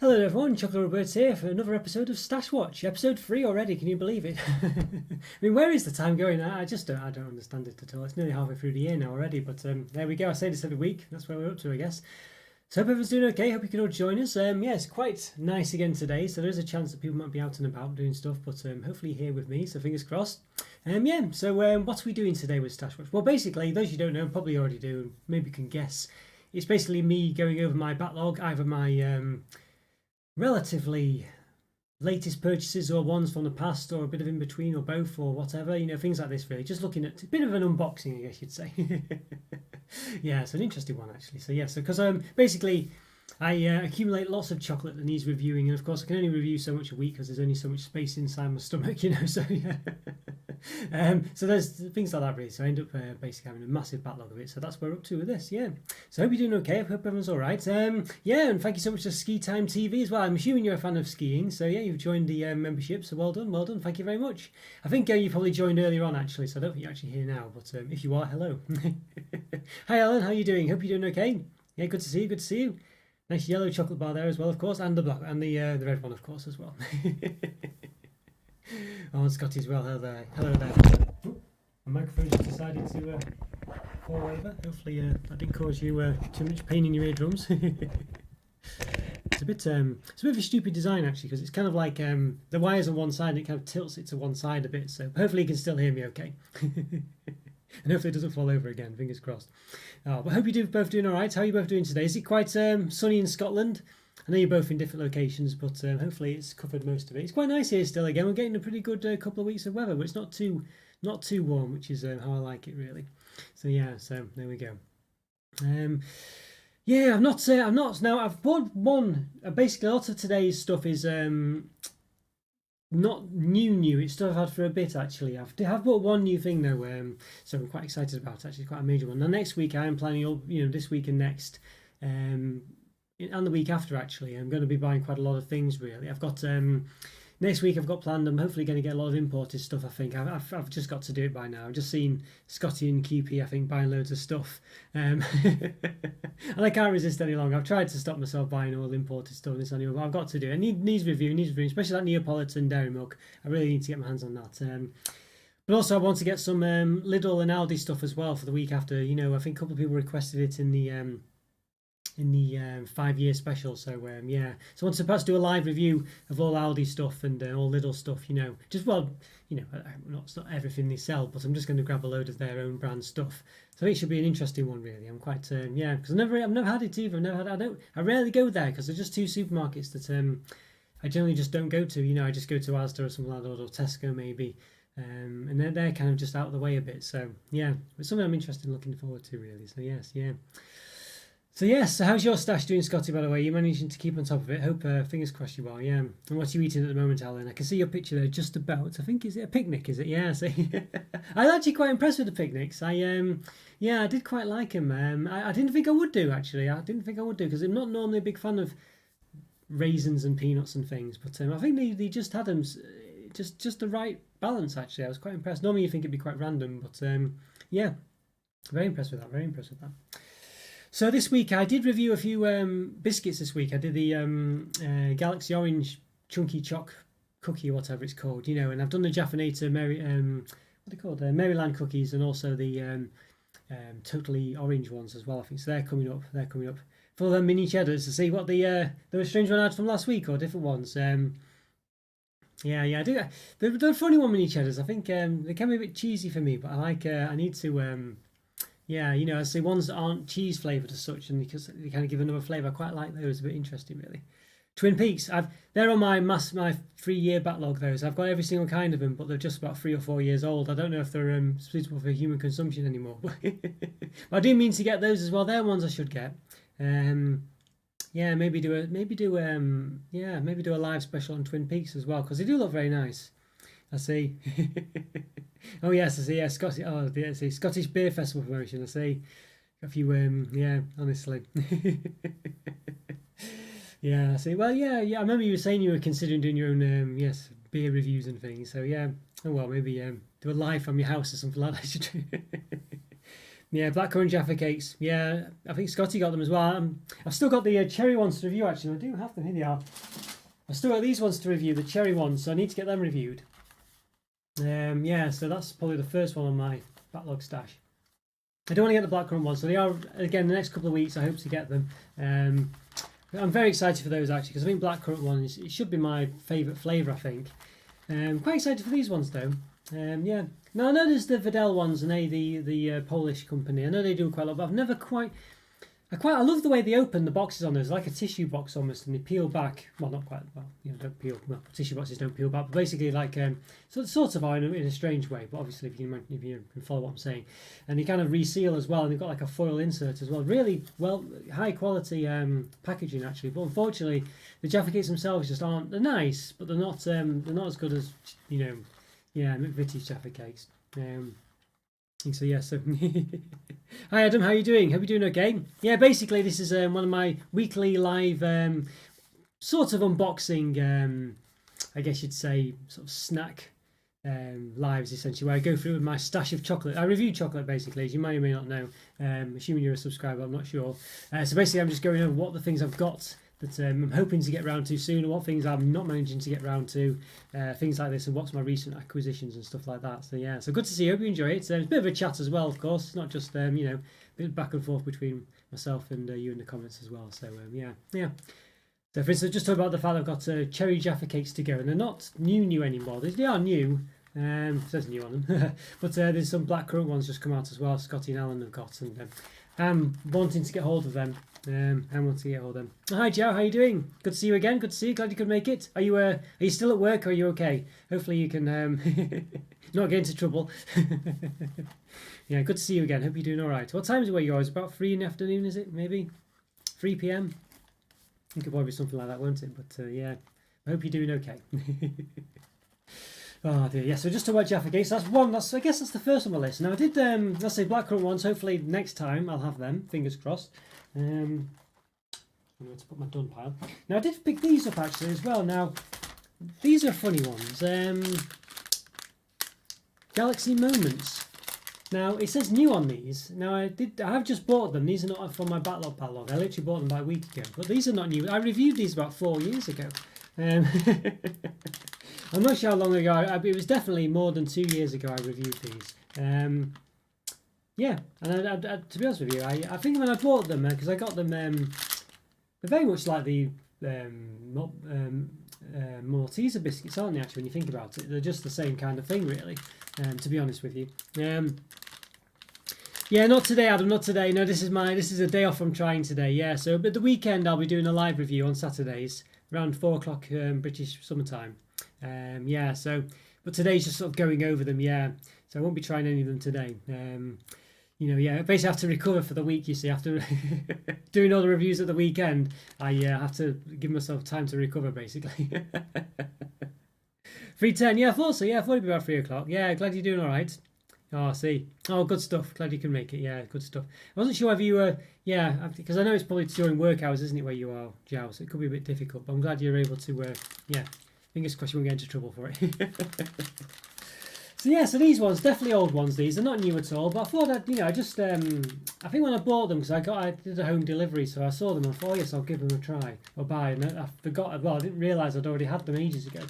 Hello everyone, Chocolo Roberto here for another episode of Stash Watch. Episode 3 already, can you believe it? I mean, where is the time going? I don't understand it at all. It's nearly halfway through the year now already, but there we go. I say this every week. That's where we're up to, I guess. So hope everyone's doing okay. Hope you can all join us. Yeah, it's quite nice again today, so there's a chance that people might be out and about doing stuff, but hopefully here with me, so fingers crossed. So what are we doing today with Stash Watch? Well, basically, those you don't know probably already do, maybe can guess. It's basically me going over my backlog, either my relatively latest purchases or ones from the past or a bit of in between or both or whatever, things like this really. Just looking at a bit of an unboxing, I guess you'd say. Yeah, it's an interesting one actually. So yeah, because basically I accumulate lots of chocolate that needs reviewing, and of course I can only review so much a week because there's only so much space inside my stomach, so yeah. So there's things like that really, so I end up basically having a massive backlog of it, so that's what we're up to with this. Yeah, so I hope you're doing okay. I hope everyone's all right. Yeah, and thank you so much to Ski Time TV as well. I'm assuming you're a fan of skiing, so yeah, you've joined the membership, so well done, thank you very much. I think you probably joined earlier on actually, so I don't think you're actually here now, but if you are, hello. Hi Alan, how are you doing? Hope you're doing okay. Yeah, good to see you. Nice yellow chocolate bar there as well, of course, and the black and the red one, of course, as well. Oh, and Scotty as well. Hello there. Ooh, my microphone just decided to fall over. Hopefully that didn't cause you too much pain in your eardrums. It's a bit of a stupid design actually, because it's kind of like the wire's on one side and it kind of tilts it to one side a bit. So hopefully you can still hear me okay. And hopefully it doesn't fall over again, fingers crossed. But I hope you're both doing all right. How are you both doing today? Is it quite sunny in Scotland? I know you're both in different locations, but hopefully it's covered most of it. It's quite nice here still again. We're getting a pretty good couple of weeks of weather, but it's not too warm, which is how I like it really. So yeah, so there we go. Yeah, I'm not now. I've bought one. Basically, a lot of today's stuff is not new. It's stuff I've had for a bit actually. I've bought one new thing though, so I'm quite excited about it. Actually, quite a major one. Now next week I am planning, this week and next, and the week after actually, I'm going to be buying quite a lot of things really. I've got next week I've got planned. I'm hopefully going to get a lot of imported stuff. I think I've just got to do it by now. I've just seen Scotty and QP I think buying loads of stuff, and I can't resist any longer. I've tried to stop myself buying all the imported stuff this anyway, but I've got to do it. Needs reviewing, especially that Neapolitan dairy milk. I really need to get my hands on that. But also I want to get some Lidl and Aldi stuff as well for the week after. I think a couple of people requested it in the 5-year special, so yeah, so I want to perhaps do a live review of all Aldi stuff and all Lidl stuff, it's not everything they sell, but I'm just going to grab a load of their own brand stuff, so it should be an interesting one really. I'm quite because I've never had it either. I rarely go there because there's just two supermarkets that I generally just don't go to. I just go to Asda or something like that, or Tesco maybe, and they're kind of just out of the way a bit, so yeah, it's something I'm interested in, looking forward to really. So yes, so how's your stash doing, Scotty, by the way? You managing to keep on top of it? Hope, fingers crossed you are, yeah. And what are you eating at the moment, Alan? I can see your picture there just about. I think, is it a picnic, is it? Yeah, so I'm actually quite impressed with the picnics. I did quite like them. I didn't think I would do, actually. I didn't think I would do, because I'm not normally a big fan of raisins and peanuts and things, but I think they just had them, just the right balance, actually. I was quite impressed. Normally you think it'd be quite random, but yeah, very impressed with that, So this week I did review a few biscuits this week. I did the Galaxy Orange Chunky Choc Cookie or whatever it's called, and I've done the Jaffinator Maryland cookies, and also the totally orange ones as well, I think. So they're coming up. For the mini cheddars to see what the strange one I had from last week, or different ones. Yeah, I do. They're funny one, mini cheddars. I think they can be a bit cheesy for me, but I need to. Yeah, I see ones that aren't cheese flavoured as such, and because they kind of give another flavour. I quite like those. A bit interesting, really. Twin Peaks. They're on my 3-year backlog. Those I've got every single kind of them, but they're just about 3 or 4 years old. I don't know if they're suitable for human consumption anymore. But I do mean to get those as well. They're ones I should get. Yeah, maybe do a live special on Twin Peaks as well, because they do look very nice. I see. Oh yes, I see. Yeah, Scottish. Oh, yeah, I see. Scottish Beer Festival promotion. I see. A few. Yeah, honestly. Yeah, I see. Well, yeah. I remember you were saying you were considering doing your own, beer reviews and things. So yeah. Oh well, maybe do a live from your house or something like that. Yeah, blackcurrant Jaffa cakes. Yeah, I think Scotty got them as well. I've still got the cherry ones to review, actually. I do have them. Here they are. I've still got these ones to review, the cherry ones, so I need to get them reviewed. Yeah, so that's probably the first one on my backlog stash. I don't want to get the blackcurrant ones, so they are, again, the next couple of weeks I hope to get them. I'm very excited for those, actually, because I think blackcurrant ones, it should be my favourite flavour, I think. Quite excited for these ones, though. Yeah. Now, I know there's the Vidal ones, and the Polish company. I know they do quite a lot, but I've never quite... I love the way they open the boxes on those, like a tissue box almost, and they peel back. Well, not quite. Well, don't peel. Well, tissue boxes don't peel back, but basically, like sort of are in a strange way. But obviously, if you can follow what I'm saying, and they kind of reseal as well, and they've got like a foil insert as well. Really well, high quality packaging actually. But unfortunately, the Jaffa cakes themselves just aren't. They're nice, but they're not as good as McVitie's Jaffa cakes. So yeah, so hi Adam, how are you doing? Hope you're doing okay. Yeah, basically this is one of my weekly live sort of unboxing, I guess you'd say, sort of snack lives essentially, where I go through with my stash of chocolate. I review chocolate basically, as you may or may not know, assuming you're a subscriber, I'm not sure. So basically I'm just going over what the things I've got that I'm hoping to get round to soon, and what things I'm not managing to get round to, things like this, and what's my recent acquisitions and stuff like that. So yeah, so good to see you. Hope you enjoy it. It's a bit of a chat as well, of course. It's not just a bit back and forth between myself and you in the comments as well. So yeah. So for instance, just talk about the fact I've got cherry Jaffa cakes to go, and they're not new anymore. They are new. Says new on them, but there's some blackcurrant ones just come out as well. Scotty and Alan have got, and I'm wanting to get hold of them. Hi Joe, how you doing? Good to see you again. Good to see you. Glad you could make it. Are you still at work, or are you okay? Hopefully you can not get into trouble. Yeah, good to see you again. Hope you're doing all right. What time is it where you are? It's about 3 in the afternoon, is it? Maybe 3 p.m. I think it'll probably be something like that, won't it? But yeah, I hope you're doing okay. Oh dear, yeah. So just to about Jaffa cakes, that's one. I guess that's the first on my list. Now I did, let's say blackcurrant ones. Hopefully next time I'll have them. Fingers crossed. I'm going to put my done pile. Now I did pick these up actually as well. Now these are funny ones. Galaxy Moments. Now it says new on these. Now I have just bought them. These are not from my backlog padlock. I literally bought them about a week ago. But these are not new. I reviewed these about 4 years ago. I'm not sure how long ago. It was definitely more than 2 years ago I reviewed these. Yeah, and to be honest with you, I think when I bought them, because I got them, they're very much like the Malteser biscuits, aren't they, actually, when you think about it? They're just the same kind of thing, really, to be honest with you. Yeah, not today, Adam, not today. No, this is a day off I'm trying today, yeah. So, but the weekend I'll be doing a live review on Saturdays, around 4 o'clock British summertime. Yeah, so, but today's just sort of going over them, yeah. So I won't be trying any of them today. Yeah, basically I have to recover for the week, you see. After doing all the reviews at the weekend, I have to give myself time to recover, basically. 3:10, yeah, I thought so. Yeah, I thought it'd be about 3 o'clock. Yeah, glad you're doing all right. Oh, see. Oh, good stuff. Glad you can make it. Yeah, good stuff. I wasn't sure whether you were... Yeah, because I know it's probably during work hours, isn't it, where you are, Joe? So it could be a bit difficult. But I'm glad you're able to... yeah, fingers crossed you won't get into trouble for it. So yeah, so these ones, definitely old ones. These are not new at all, but I thought that I just I think when I bought them, because I did a home delivery, so I saw them and thought, oh yes, I'll give them a try or buy. And I forgot. Well, I didn't realise I'd already had them ages ago.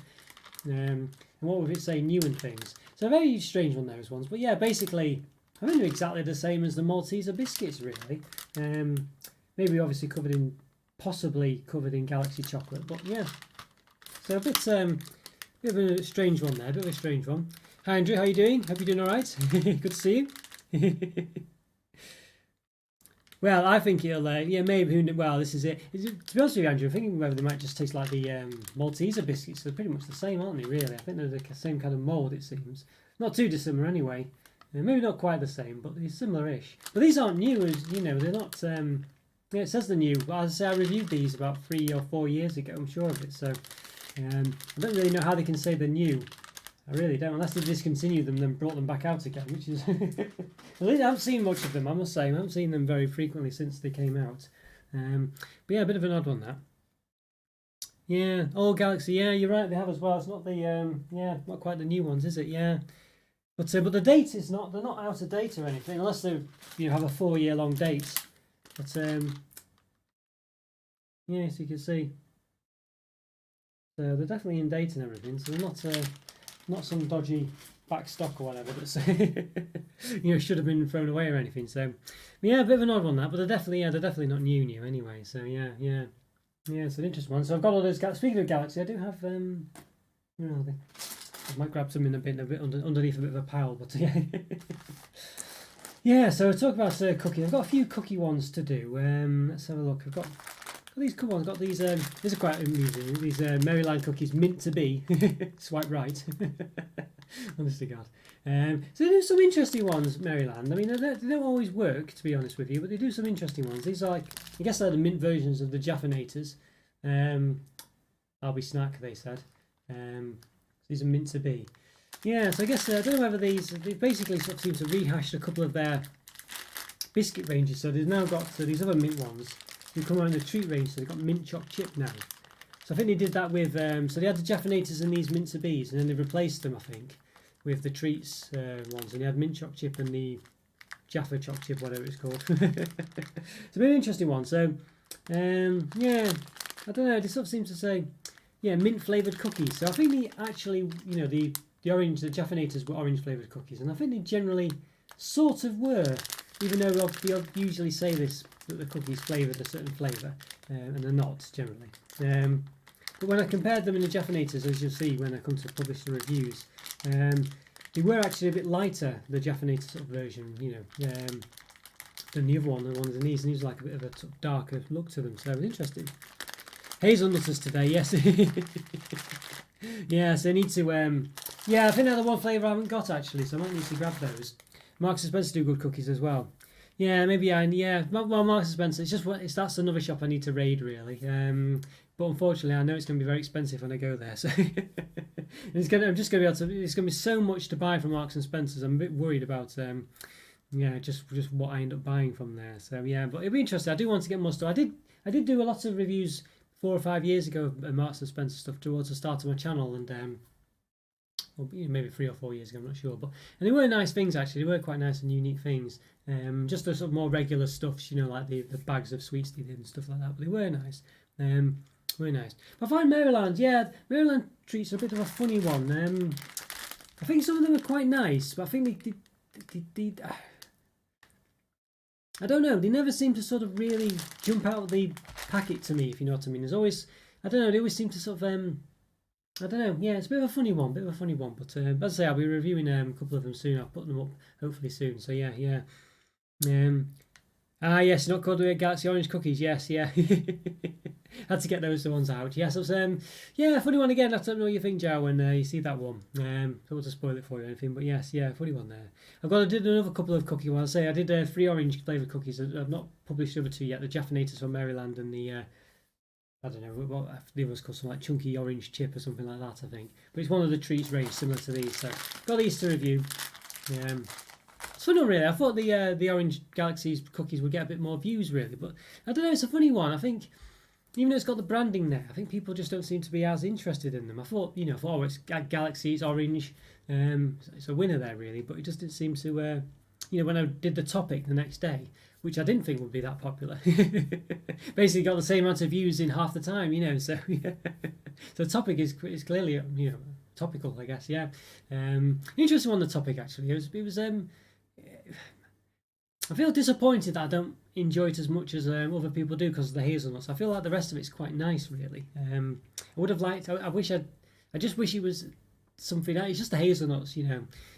And what would it say, new and things? So a very strange one, those ones. But yeah, basically, I think they're exactly the same as the Malteser biscuits, really. Maybe obviously possibly covered in Galaxy chocolate, but yeah. So a bit of a strange one there, a bit of a strange one. Hi Andrew, how you doing? Hope you're doing all right. Good to see you. Well, I think it'll, yeah, maybe. Well, this is it. To be honest with you, Andrew, I'm thinking whether they might just taste like the Malteser biscuits. They're pretty much the same, aren't they? Really, I think they're the same kind of mould. It seems not too dissimilar anyway. Maybe not quite the same, but they're similar-ish. But these aren't new, as you know. They're not. Yeah, it says they're new. But as I say, I reviewed these about 3 or 4 years ago. I'm sure of it. So I don't really know how they can say they're new. I really don't, unless they discontinued them and then brought them back out again, which is... I haven't seen much of them, I must say. I haven't seen them very frequently since they came out. But yeah, a bit of an odd one, that. Yeah, old Galaxy, yeah, you're right, they have as well. It's not the, yeah, not quite the new ones, is it? Yeah. But the date is not, they're not out of date or anything, unless they have a 4-year long date. But yeah, as you can see, so they're definitely in date and everything. So they're not some dodgy back stock or whatever that's should have been thrown away or anything. So yeah, a bit of an odd one that, but they're definitely not new anyway. So yeah, it's an interesting one. So I've got all those. Speaking of Galaxy, I do have where are they? I might grab some in a bit underneath a bit of a pile, but yeah. Yeah, so talk about cookie. I've got a few cookie ones to do. Let's have a look. I've got these cool ones. I've got these. These are quite amusing. These Maryland cookies, mint to be. Swipe right. Honest to God. So they do some interesting ones, Maryland. I mean, they don't always work, to be honest with you, but they do some interesting ones. These are like, I guess they're the mint versions of the Jaffinators. I'll be snack, they said. These are mint to be. Yeah, so I guess I don't know whether they basically sort of seem to rehash a couple of their biscuit ranges. So they've now got these other mint ones who come out in the treat range. So they've got mint choc chip now. So I think they did that with so they had the Jaffinators and these mint to bees, and then they replaced them, I think, with the treats ones. And they had mint choc chip and the Jaffa choc chip, whatever it's called. It's a very interesting one. So yeah, I don't know. They sort of seem to say, yeah, mint flavoured cookies. So I think they actually, the Jaffinators were orange flavoured cookies, and I think they generally sort of were, even though they usually say this, that the cookies flavoured a certain flavour, and they're not generally. But when I compared them in the Jaffinators, as you'll see when I come to publish the reviews, they were actually a bit lighter, the Jaffinator sort of version, than the other one, the ones in these, and these like a bit of a sort of darker look to them, so it was interesting. Hazelnuts today, yes. Yeah, so I need to, yeah, I think they're the one flavour I haven't got actually, so I might need to grab those. Marks & Spencer do good cookies as well. Yeah, maybe well, Marks & Spencer, that's another shop I need to raid really. But unfortunately, I know it's going to be very expensive when I go there, so it's going to be so much to buy from Marks & Spencer's. I'm a bit worried about, just what I end up buying from there. So yeah, but it'll be interesting. I do want to get more stuff. I did do a lot of reviews 4 or 5 years ago of Marks & Spencer stuff towards the start of my channel, and or maybe 3 or 4 years ago, I'm not sure, and they were nice things actually. They were quite nice and unique things. Just the sort of more regular stuff, like the bags of sweets they did and stuff like that. But they were nice. Very nice. But I find Maryland treats are a bit of a funny one. I think some of them are quite nice, but I think they I don't know, they never seem to sort of really jump out of the packet to me, if you know what I mean. There's always, I don't know, they always seem to sort of, I don't know, yeah, it's a bit of a funny one, but as I say, I'll be reviewing a couple of them soon. I'll put them up hopefully soon, so yeah. Yes, not called the Galaxy Orange Cookies, yes, yeah. Had to get the ones out. Yes, it was, funny one again. I don't know what you think, Joe, when you see that one. Don't want to spoil it for you or anything, but yes, yeah, funny one there. I did another couple of cookie ones. I did 3 orange flavoured cookies. I've not published the other 2 yet. The Jaffinators from Maryland and the, I don't know, what the others called, some like chunky orange chip or something like that, I think. But it's one of the treats range similar to these, so got these to review. It's fun, really. I thought the Orange Galaxies cookies would get a bit more views, really, but I don't know. It's a funny one. I think even though it's got the branding there, I think people just don't seem to be as interested in them. I thought, it's Galaxy, it's orange, it's a winner there, really, but it just didn't seem to. When I did the topic the next day, which I didn't think would be that popular, basically got the same amount of views in half the time, so yeah. So the topic is clearly, topical, I guess, yeah. Interesting on the topic, actually. It was I feel disappointed that I don't enjoy it as much as other people do because of the hazelnuts. I feel like the rest of it's quite nice, really. I would have liked. I just wish it was something. It's just the hazelnuts,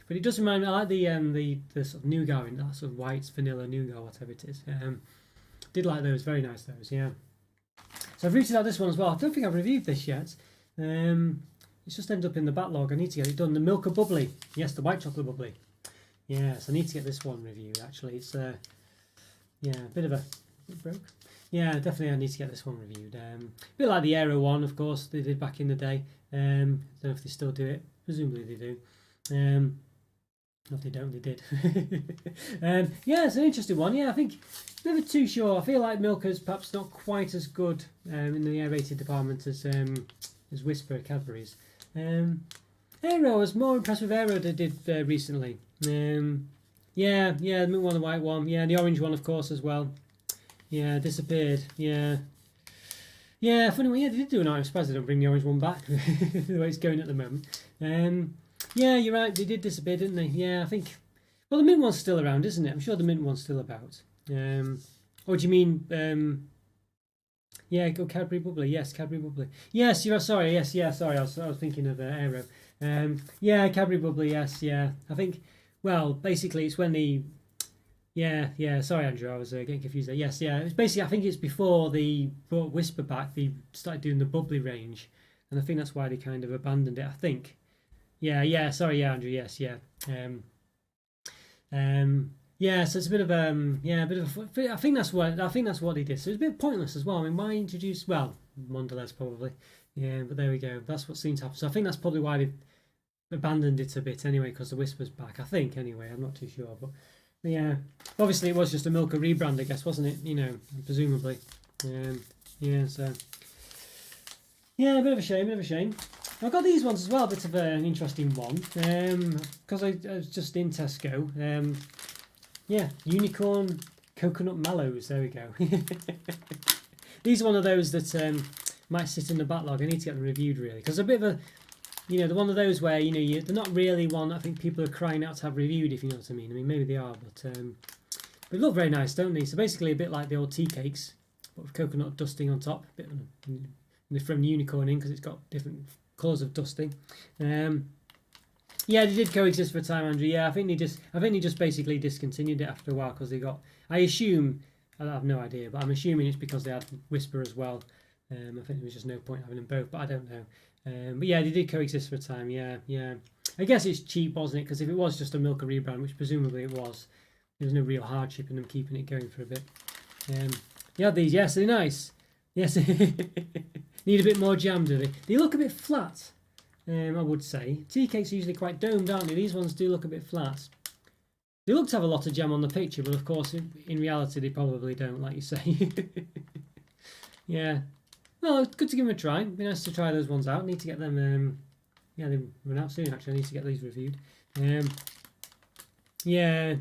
But it does remind me. I like the sort of nougat in that sort of white vanilla nougat, whatever it is. Did like those. Very nice those. Yeah. So I've reviewed out this one as well. I don't think I've reviewed this yet. It's just ended up in the backlog. I need to get it done. The Milka Bubbly. Yes, the white chocolate bubbly. Yes, I need to get this one reviewed, actually. It's, a bit of a... It broke? Yeah, definitely I need to get this one reviewed. A bit like the Aero one, of course, they did back in the day. I don't know if they still do it. Presumably they do. If they don't, they did. It's an interesting one. Yeah, I think... Never too sure. I feel like Milka's perhaps not quite as good in the aerated department as Whisper Cadbury's. Aero, I was more impressed with Aero they did recently. Yeah, the mint one, the white one. Yeah, the orange one, of course, as well. Yeah, disappeared. Yeah. Yeah, funny one. Yeah, they did do an orange. I'm surprised they don't bring the orange one back, the way it's going at the moment. Yeah, you're right. They did disappear, didn't they? Yeah, I think... Well, the mint one's still around, isn't it? I'm sure the mint one's still about. Or do you mean... Yeah, go Cadbury Bubbly. Yes, Cadbury Bubbly. Yes, you're sorry. Yes, yeah, sorry. I was thinking of Aero. Yeah, Cadbury Bubbly. Yes, yeah. I think. Well, basically, it's when the. Yeah. Sorry, Andrew. I was getting confused there. Yes, yeah. It's basically. I think it's before they brought Whisper back. They started doing the bubbly range, and I think that's why they kind of abandoned it. I think. Yeah. Sorry, yeah, Andrew. Yes, yeah. Yeah, so it's a bit of I think that's what they did. So it's a bit pointless as well. I mean, why introduce Mondelez probably, yeah, but there we go. That's what seems to happen. So I think that's probably why they abandoned it a bit anyway, because the Whisper's back. I think anyway. I'm not too sure, but yeah, obviously it was just a Milka rebrand, I guess, wasn't it? You know, presumably. Yeah, so yeah, a bit of a shame. I've got these ones as well. A bit of an interesting one because I was just in Tesco. Yeah, unicorn coconut mallows. There we go. These are one of those that might sit in the backlog. I need to get them reviewed really, because a bit of a, they're one of those where they're not really one I think people are crying out to have reviewed, if you know what I mean. I mean, maybe they are, but they look very nice, don't they? So basically, a bit like the old tea cakes, but with coconut dusting on top. A bit from unicorn in because it's got different colours of dusting. Yeah, they did coexist for a time, Andrew. Yeah, I think they just basically discontinued it after a while because they got. I assume, I have no idea, but I'm assuming it's because they had Whisper as well. I think there was just no point having them both, but I don't know. But yeah, they did coexist for a time. Yeah. I guess it's cheap, wasn't it? Because if it was just a Milka rebrand, which presumably it was, there was no real hardship in them keeping it going for a bit. Yeah, these. Yes, they're nice. Yes, need a bit more jam, do they? They look a bit flat. I would say tea cakes are usually quite domed, aren't they? These ones do look a bit flat. They look to have a lot of jam on the picture, but of course in reality they probably don't, like you say. Yeah, well, it's good to give them a try. It'd be nice to try those ones out. Need to get them. Yeah, they run out soon. Actually, I need to get these reviewed. Yeah.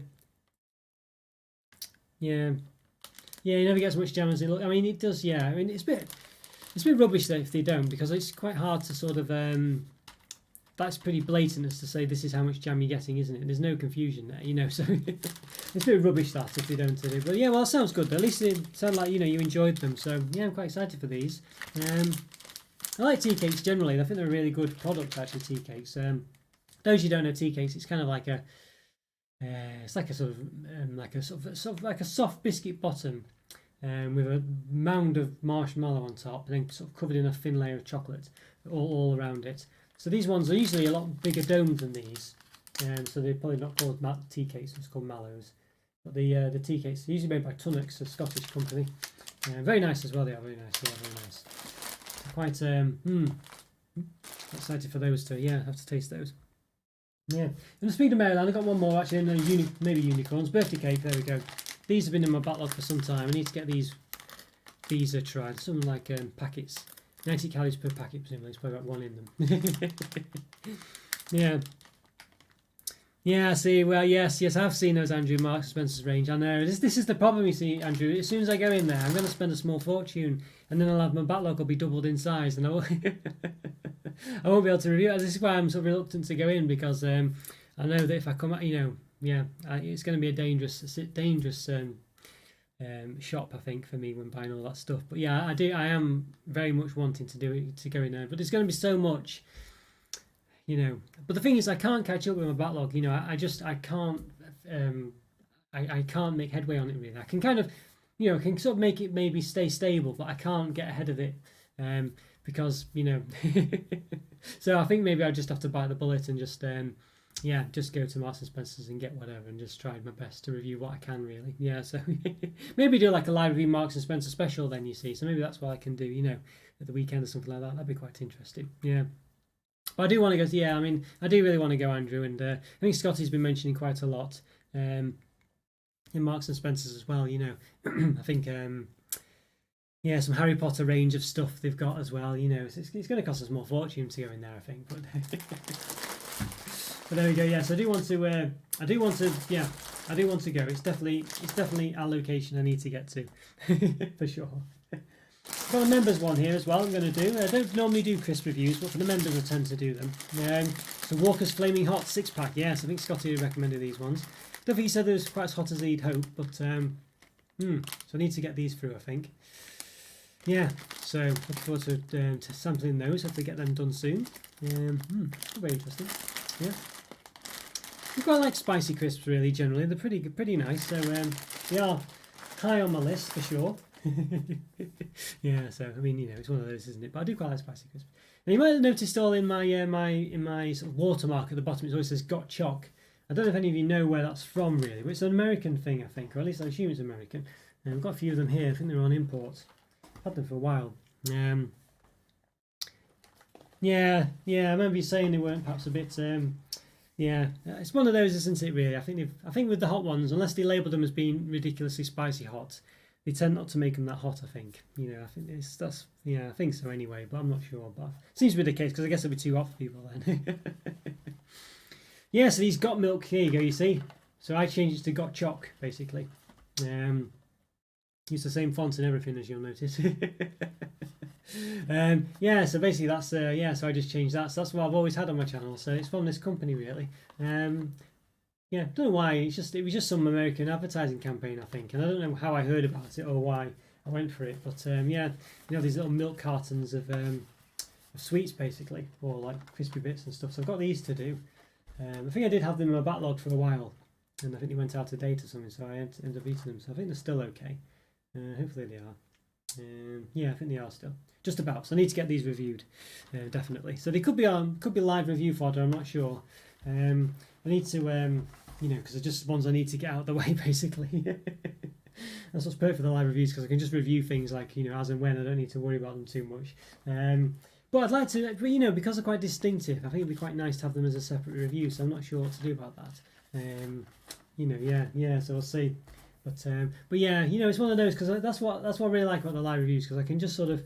You never get as much jam as they look. I mean, it does. Yeah, I mean, it's a bit rubbish though if they don't, because it's quite hard to sort of. That's pretty blatant as to say this is how much jam you're getting, isn't it? There's no confusion there, so it's a bit rubbish that if they don't do it. But yeah, well, it sounds good though. At least it sounds like you enjoyed them. So yeah, I'm quite excited for these. I like tea cakes generally. I think they're a really good product actually. Tea cakes. Those you don't know tea cakes, it's kind of like it's like a sort of like a soft biscuit bottom. With a mound of marshmallow on top, and then sort of covered in a thin layer of chocolate all around it. So these ones are usually a lot bigger domed than these, so they're probably not called tea cakes. It's called Mallows. But the tea cakes are usually made by Tunnocks, a Scottish company. Very nice as well. They are very nice. Very nice. Quite excited for those too. Yeah, have to taste those. Yeah. And the speed of Maryland, I've got one more actually. Maybe unicorns. Birthday cake. There we go. These have been in my backlog for some time. I need to get these tried. Something like packets. 90 calories per packet, presumably. There's probably about one in them. Yeah, see, well, yes, I've seen those Andrew Marks and Spencer's range. I know. This is the problem, you see, Andrew. As soon as I go in there, I'm going to spend a small fortune, and then my backlog will be doubled in size, and I won't be able to review it. This is why I'm sort of reluctant to go in, because I know that if I come out, it's going to be a dangerous shop, I think, for me when buying all that stuff. But yeah, I am very much wanting to do it, to go in there, but there's going to be so much, but the thing is I can't catch up with my backlog. I can't make headway on it really. I can kind of can sort of make it maybe stay stable, but I can't get ahead of it because so I think maybe I just have to bite the bullet and just just go to Marks and Spencer's and get whatever and just try my best to review what I can really. Yeah, so maybe do like a live review Marks and Spencer special then, you see. So maybe that's what I can do, at the weekend or something like that. That'd be quite interesting. Yeah. But I do want to go, I do really want to go, Andrew, and I think Scotty's been mentioning quite a lot in Marks and Spencer's as well, I think, some Harry Potter range of stuff they've got as well, it's going to cost us more fortune to go in there, I think, but But there we go. Yes, I do want to. I do want to. Yeah, I do want to go. It's definitely our location I need to get to, for sure. Got a members one here as well. I'm going to do. I don't normally do crisp reviews, but for the members I tend to do them. So Walker's Flaming Hot 6-pack. Yes, I think Scotty recommended these ones. Don't think he said they was quite as hot as he'd hope, but so I need to get these through, I think. Yeah, so looking forward to sampling those. Have to get them done soon. Very interesting. Yeah, I quite like spicy crisps really. Generally, they're pretty nice. So they are high on my list for sure. Yeah, so I mean, it's one of those, isn't it? But I do quite like spicy crisps. Now you might have noticed all in my sort of watermark at the bottom, it always says "Got Choc." I don't know if any of you know where that's from really, but it's an American thing, I think, or at least I assume it's American. And I've got a few of them here. I think they're on imports. I've had them for a while. Yeah, I remember you saying they weren't perhaps a bit. Yeah, it's one of those, isn't it? Really, I think with the hot ones, unless they label them as being ridiculously spicy hot, they tend not to make them that hot. I think. I think I think so anyway, but I'm not sure. But it seems to be the case because I guess it'll be too hot for people then. Yeah, so these got milk. Here you go. You see. So I changed it to got choc basically. Use the same font and everything as you'll notice. Yeah, so basically that's so I just changed that. So that's what I've always had on my channel. So it's from this company really. Yeah, don't know why. It was just some American advertising campaign, I think, and I don't know how I heard about it or why I went for it. But yeah, these little milk cartons of sweets basically, or like crispy bits and stuff. So I've got these to do. I think I did have them in my backlog for a while, and I think they went out of date or something, so I ended up eating them. So I think they're still okay. Hopefully they are. Yeah, I think they are still. Just about. So I need to get these reviewed, definitely. So they could be live review fodder. I'm not sure. I need to, because they're just ones I need to get out of the way, basically. That's what's perfect for the live reviews, because I can just review things like as and when. I don't need to worry about them too much. But I'd like to, because they're quite distinctive, I think it'd be quite nice to have them as a separate review. So I'm not sure what to do about that. Yeah. So we'll see. But yeah, it's one of those, because that's what I really like about the live reviews, because I can just sort of,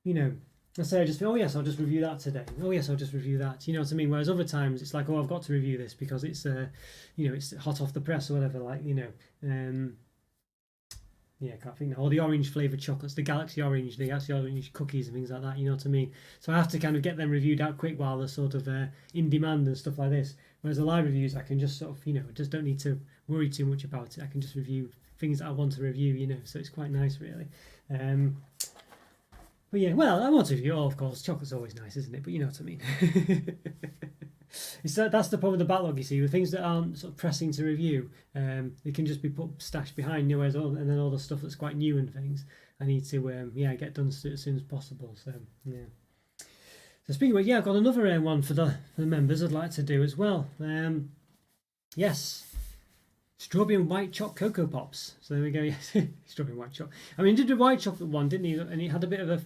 let's say I just feel, oh yes, I'll just review that today. Oh yes, I'll just review that. You know what I mean? Whereas other times it's like, oh, I've got to review this because it's, it's hot off the press or whatever. Like, yeah, I can't think now. Or the orange flavoured chocolates, the Galaxy Orange cookies and things like that. You know what I mean? So I have to kind of get them reviewed out quick while they're sort of in demand and stuff like this. Whereas the live reviews, I can just sort of, just don't need to worry too much about it. I can just review things that I want to review, so it's quite nice, really. But yeah, well, I want to review. Oh, of course, chocolate's always nice, isn't it? But you know what I mean. That's the problem with the backlog, you see. With things that aren't sort of pressing to review, they can just be stashed behind, and then all the stuff that's quite new and things, I need to get done as soon as possible. So yeah. So speaking of, I've got another one for the members I'd like to do as well. Yes. Strawberry and white chocolate cocoa pops. So there we go. Yes, strawberry and white chocolate. I mean, he did the white chocolate one, didn't he? And he had a bit of a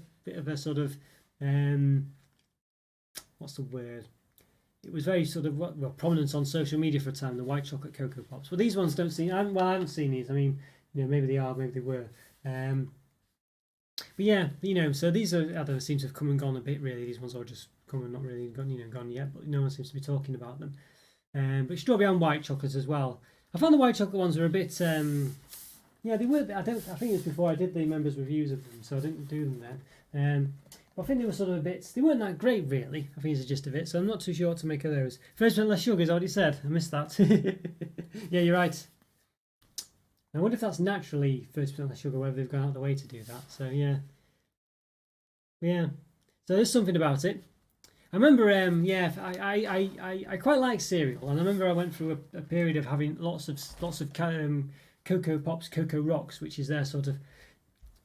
sort of what's the word? It was very sort of prominent on social media for a time. The white chocolate cocoa pops. Well, these ones don't seem. I haven't seen these. I mean, maybe they are, maybe they were. But yeah, so these are seem to have come and gone a bit. Really, these ones are just come and not really gone yet. But no one seems to be talking about them. But strawberry and white chocolates as well. I found the white chocolate ones were a bit, they were. I think it was before I did the members' reviews of them, so I didn't do them then. But I think they were sort of a bit. They weren't that great, really. I think is the gist of it. So I'm not too sure what to make of those. 1% less sugar is already said. I missed that. Yeah, you're right. I wonder if that's naturally 30% less sugar, whether they've gone out of the way to do that. So yeah. So there's something about it. I remember, I quite like cereal, and I remember I went through a period of having lots of Cocoa Pops, Cocoa Rocks, which is their sort of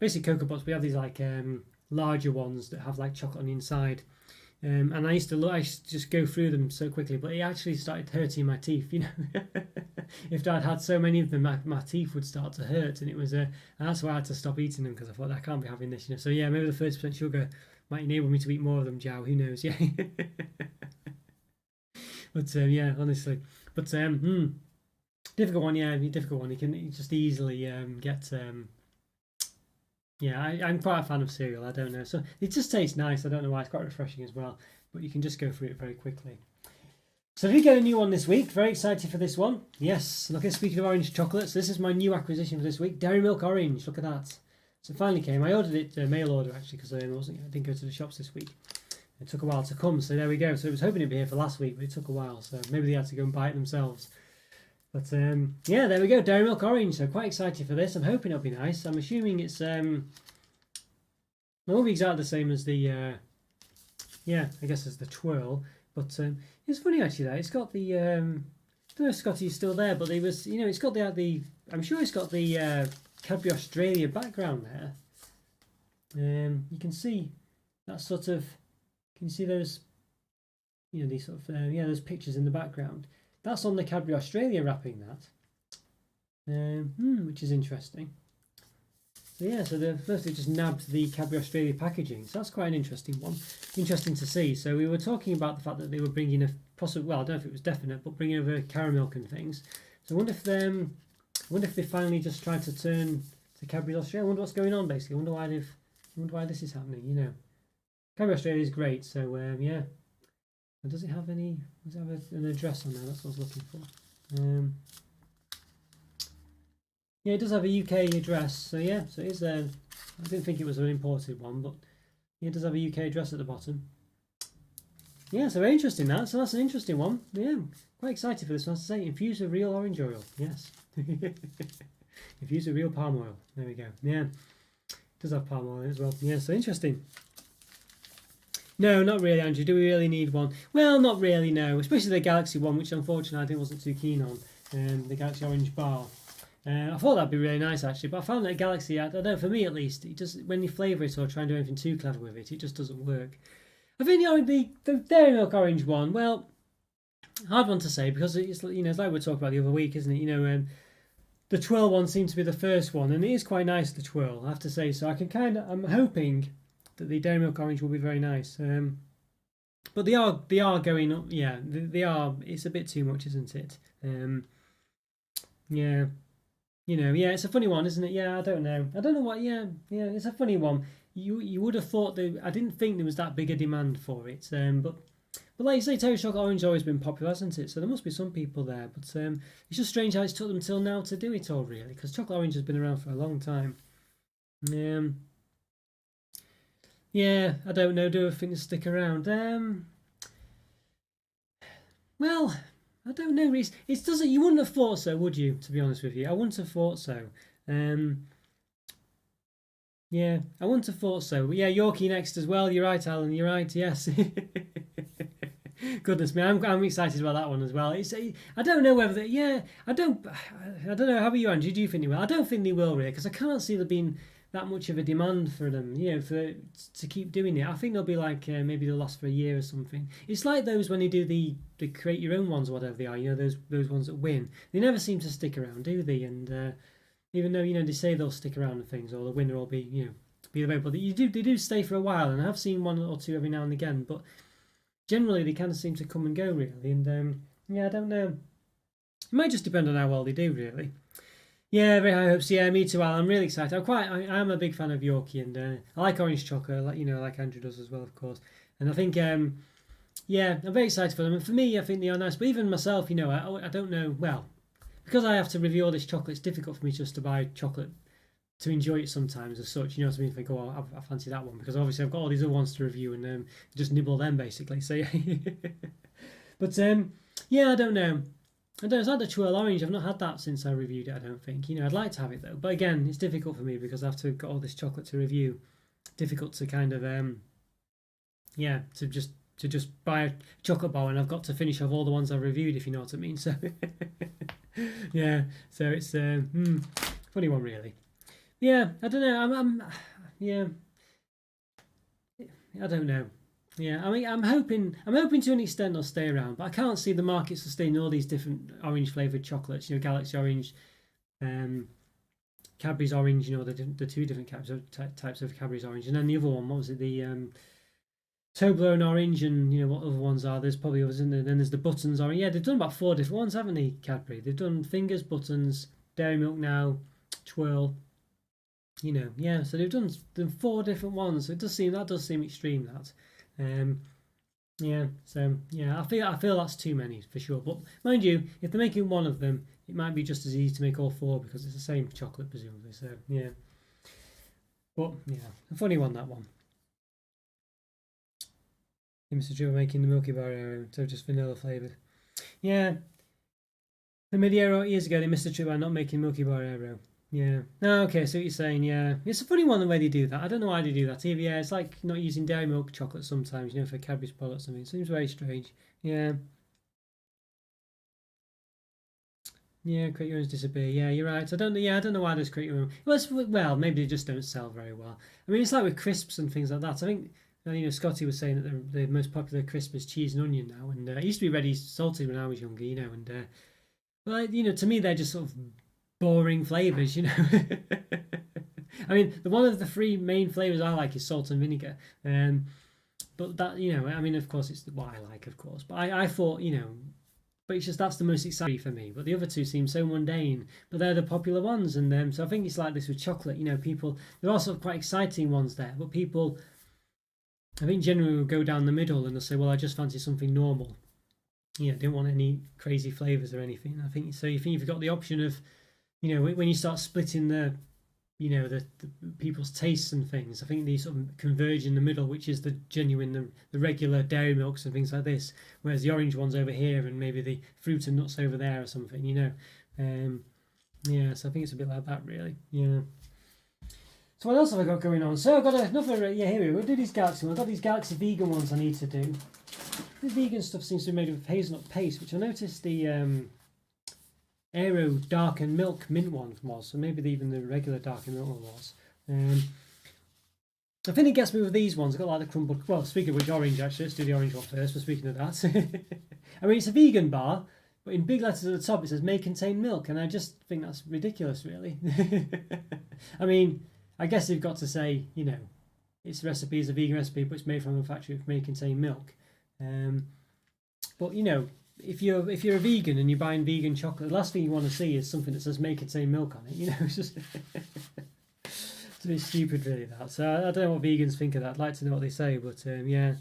basically Cocoa Pops. We have these like larger ones that have like chocolate on the inside, and I used to just go through them so quickly, but it actually started hurting my teeth. If I'd had so many of them, my teeth would start to hurt, and it was and that's why I had to stop eating them, because I thought I can't be having this. So yeah, maybe the 30% sugar might enable me to eat more of them, Jow. Who knows? Yeah. But yeah, honestly. But difficult one. Yeah, difficult one. You can just easily get. Yeah, I'm quite a fan of cereal. I don't know. So it just tastes nice. I don't know why. It's quite refreshing as well. But you can just go through it very quickly. So I did get a new one this week. Very excited for this one. Yes, look at, speaking of orange chocolates, this is my new acquisition for this week. Dairy Milk Orange, look at that. So it finally came. I ordered it, mail order actually, because I didn't go to the shops this week. It took a while to come, so there we go. So I was hoping it'd be here for last week, but it took a while, so maybe they had to go and buy it themselves. But yeah, there we go, Dairy Milk Orange. So quite excited for this. I'm hoping it'll be nice. I'm assuming it's it won't be exactly the same as the yeah, I guess as the twirl. But it's funny actually that it's got the I don't know if Scotty's still there, but they was, you know, it's got the I'm sure it's got the Cadbury Australia background there. You can see that sort of, can you see those, you know, these sort of yeah, those pictures in the background. That's on the Cadbury Australia wrapping, that, which is interesting. So yeah, so they just nabbed the Cadbury Australia packaging. So that's quite an interesting one. Interesting to see. So we were talking about the fact that they were bringing a possible, well, I don't know if it was definite, but bringing over caramel and things. So I wonder if they finally just tried to turn to Cadbury Australia. I wonder what's going on basically. I wonder why this is happening. You know, Cadbury Australia is great. So yeah. Does it have any? Does it have an address on there? That's what I was looking for. Yeah, it does have a UK address, so yeah, so it is. I didn't think it was an imported one, but yeah, it does have a UK address at the bottom. Yeah, so very interesting that. So that's an interesting one. Yeah, quite excited for this one. To say, infused with real orange oil. Yes, infused with real palm oil. There we go. Yeah, it does have palm oil as well. Yeah, so interesting. No, not really, Andrew. Do we really need one? Well, not really, no. Especially the Galaxy one, which unfortunately I wasn't too keen on. The Galaxy Orange Bar. I thought that'd be really nice actually, but I found that Galaxy, I don't know, for me at least, it just, when you flavour it or try and do anything too clever with it, it just doesn't work. I think the Dairy Milk Orange one, well, hard one to say because it's, you know, it's like we were talking about the other week, isn't it? You know, the twirl one seemed to be the first one, and it is quite nice, the twirl, I have to say. So I'm hoping that the Dairy Milk Orange will be very nice. But they are going up, yeah, they are. It's a bit too much, isn't it? Yeah. You know, yeah, it's a funny one, isn't it? Yeah, I don't know what. Yeah, it's a funny one. You would have thought that, I didn't think there was that big a demand for it. But like you say, Terry Chocolate Orange has always been popular, hasn't it? So there must be some people there. But it's just strange how it's took them till now to do it all, really, because Chocolate Orange has been around for a long time. Yeah, I don't know. Do I think to stick around? Well, I don't know. It doesn't. You wouldn't have thought so, would you? To be honest with you, I wouldn't have thought so. Yeah, I wouldn't have thought so. But yeah, Yorkie next as well. You're right, Alan. You're right. Yes. Goodness me, I'm excited about that one as well. I don't know whether I don't know. How about you, Andrew? Do you think they will? I don't think they will really, because I can't see there being that much of a demand for them, you know, to keep doing it. I think they'll be like maybe they'll last for a year or something. It's like those when they do the create your own ones or whatever they are, you know, those ones that win. They never seem to stick around, do they? And even though, you know, they say they'll stick around and things, or the winner will be, you know, be available, they do stay for a while. And I have seen one or two every now and again, but generally they kind of seem to come and go really. And yeah, I don't know. It might just depend on how well they do really. Yeah, very high hopes. Yeah, me too, Al. I'm really excited. I'm a big fan of Yorkie, and I like orange chocolate, like Andrew does as well, of course. And I think, yeah, I'm very excited for them. And for me, I think they are nice. But even myself, you know, I don't know. Well, because I have to review all this chocolate, it's difficult for me just to buy chocolate to enjoy it sometimes as such. You know what I mean? Think, oh, I fancy that one, because obviously I've got all these other ones to review and just nibble them basically. So yeah, but yeah, I don't know. It's like the Twirl Orange. I've not had that since I reviewed it, I don't think. You know, I'd like to have it though. But again, it's difficult for me because I've got all this chocolate to review. Difficult to kind of, yeah, to just buy a chocolate bar and I've got to finish off all the ones I've reviewed, if you know what I mean. So, yeah, so it's funny one really. Yeah, I don't know. Yeah, I don't know. Yeah, I mean, I'm hoping to an extent they'll stay around, but I can't see the market sustaining all these different orange flavoured chocolates. You know, Galaxy Orange, Cadbury's Orange. You know, the two different types of Cadbury's Orange, and then the other one, what was it? The Toblerone Orange, and you know what other ones are? There's probably others in there. Then there's the Buttons Orange. Yeah, they've done about 4 different ones, haven't they? Cadbury. They've done Fingers, Buttons, Dairy Milk now, Twirl. You know, yeah. So they've done 4 different ones. So that does seem extreme. That. Yeah, so yeah, I feel that's too many for sure. But mind you, if they're making one of them, it might be just as easy to make all four because it's the same chocolate presumably. So yeah, but yeah, a funny one, that one. Mr. Joe making the Milky Bar Aero, so just vanilla flavoured. Yeah, the mid-Aero years ago they missed the trick by not making Milky Bar Aero. Yeah. No, okay, so what you're saying, yeah. It's a funny one the way they do that. I don't know why they do that either. Yeah, it's like not using dairy milk chocolate sometimes, for Cadbury's products. I mean, it seems very strange. Yeah. Yeah, create your own disappear. Yeah, you're right. I don't know why there's create your own. Well, maybe they just don't sell very well. I mean, it's like with crisps and things like that. I think Scotty was saying that the most popular crisp is cheese and onion now, and it used to be ready salted when I was younger, and but to me they're just sort of boring flavors. I mean, one of the three main flavors I like is salt and vinegar. But that I mean, of course, it's what I like, of course. But I thought, but it's just that's the most exciting for me. But the other two seem so mundane, but they're the popular ones, and so I think it's like this with chocolate. People, there are sort of quite exciting ones there, but people, I think, generally will go down the middle and they'll say, well, I just fancy something normal. Don't want any crazy flavors or anything. I think so. You think if you've got the option of, when you start splitting the people's tastes and things, I think these sort of converge in the middle, which is the genuine, the regular dairy milks and things like this, whereas the orange one's over here and maybe the fruit and nuts over there or something, so I think it's a bit like that, really. Yeah. So what else have I got going on? So I've got another, here we go. We'll do these Galaxy ones. I've got these Galaxy vegan ones I need to do. The vegan stuff seems to be made of hazelnut paste, which I noticed the Aero Dark and Milk mint one was, so maybe even the regular Dark and Milk one was. I think it gets me with these ones. I've got like the crumbled, well, speaking of which, orange actually, let's do the orange one first, but speaking of that. I mean, it's a vegan bar, but in big letters at the top it says may contain milk, and I just think that's ridiculous, really. I mean, I guess they've got to say, its recipe is a vegan recipe, but it's made from a factory that may contain milk. But if you're a vegan and you're buying vegan chocolate, the last thing you want to see is something that says may contain milk on it. It's just it's a bit stupid, really. That. So I don't know what vegans think of that. I'd like to know what they say, but yeah.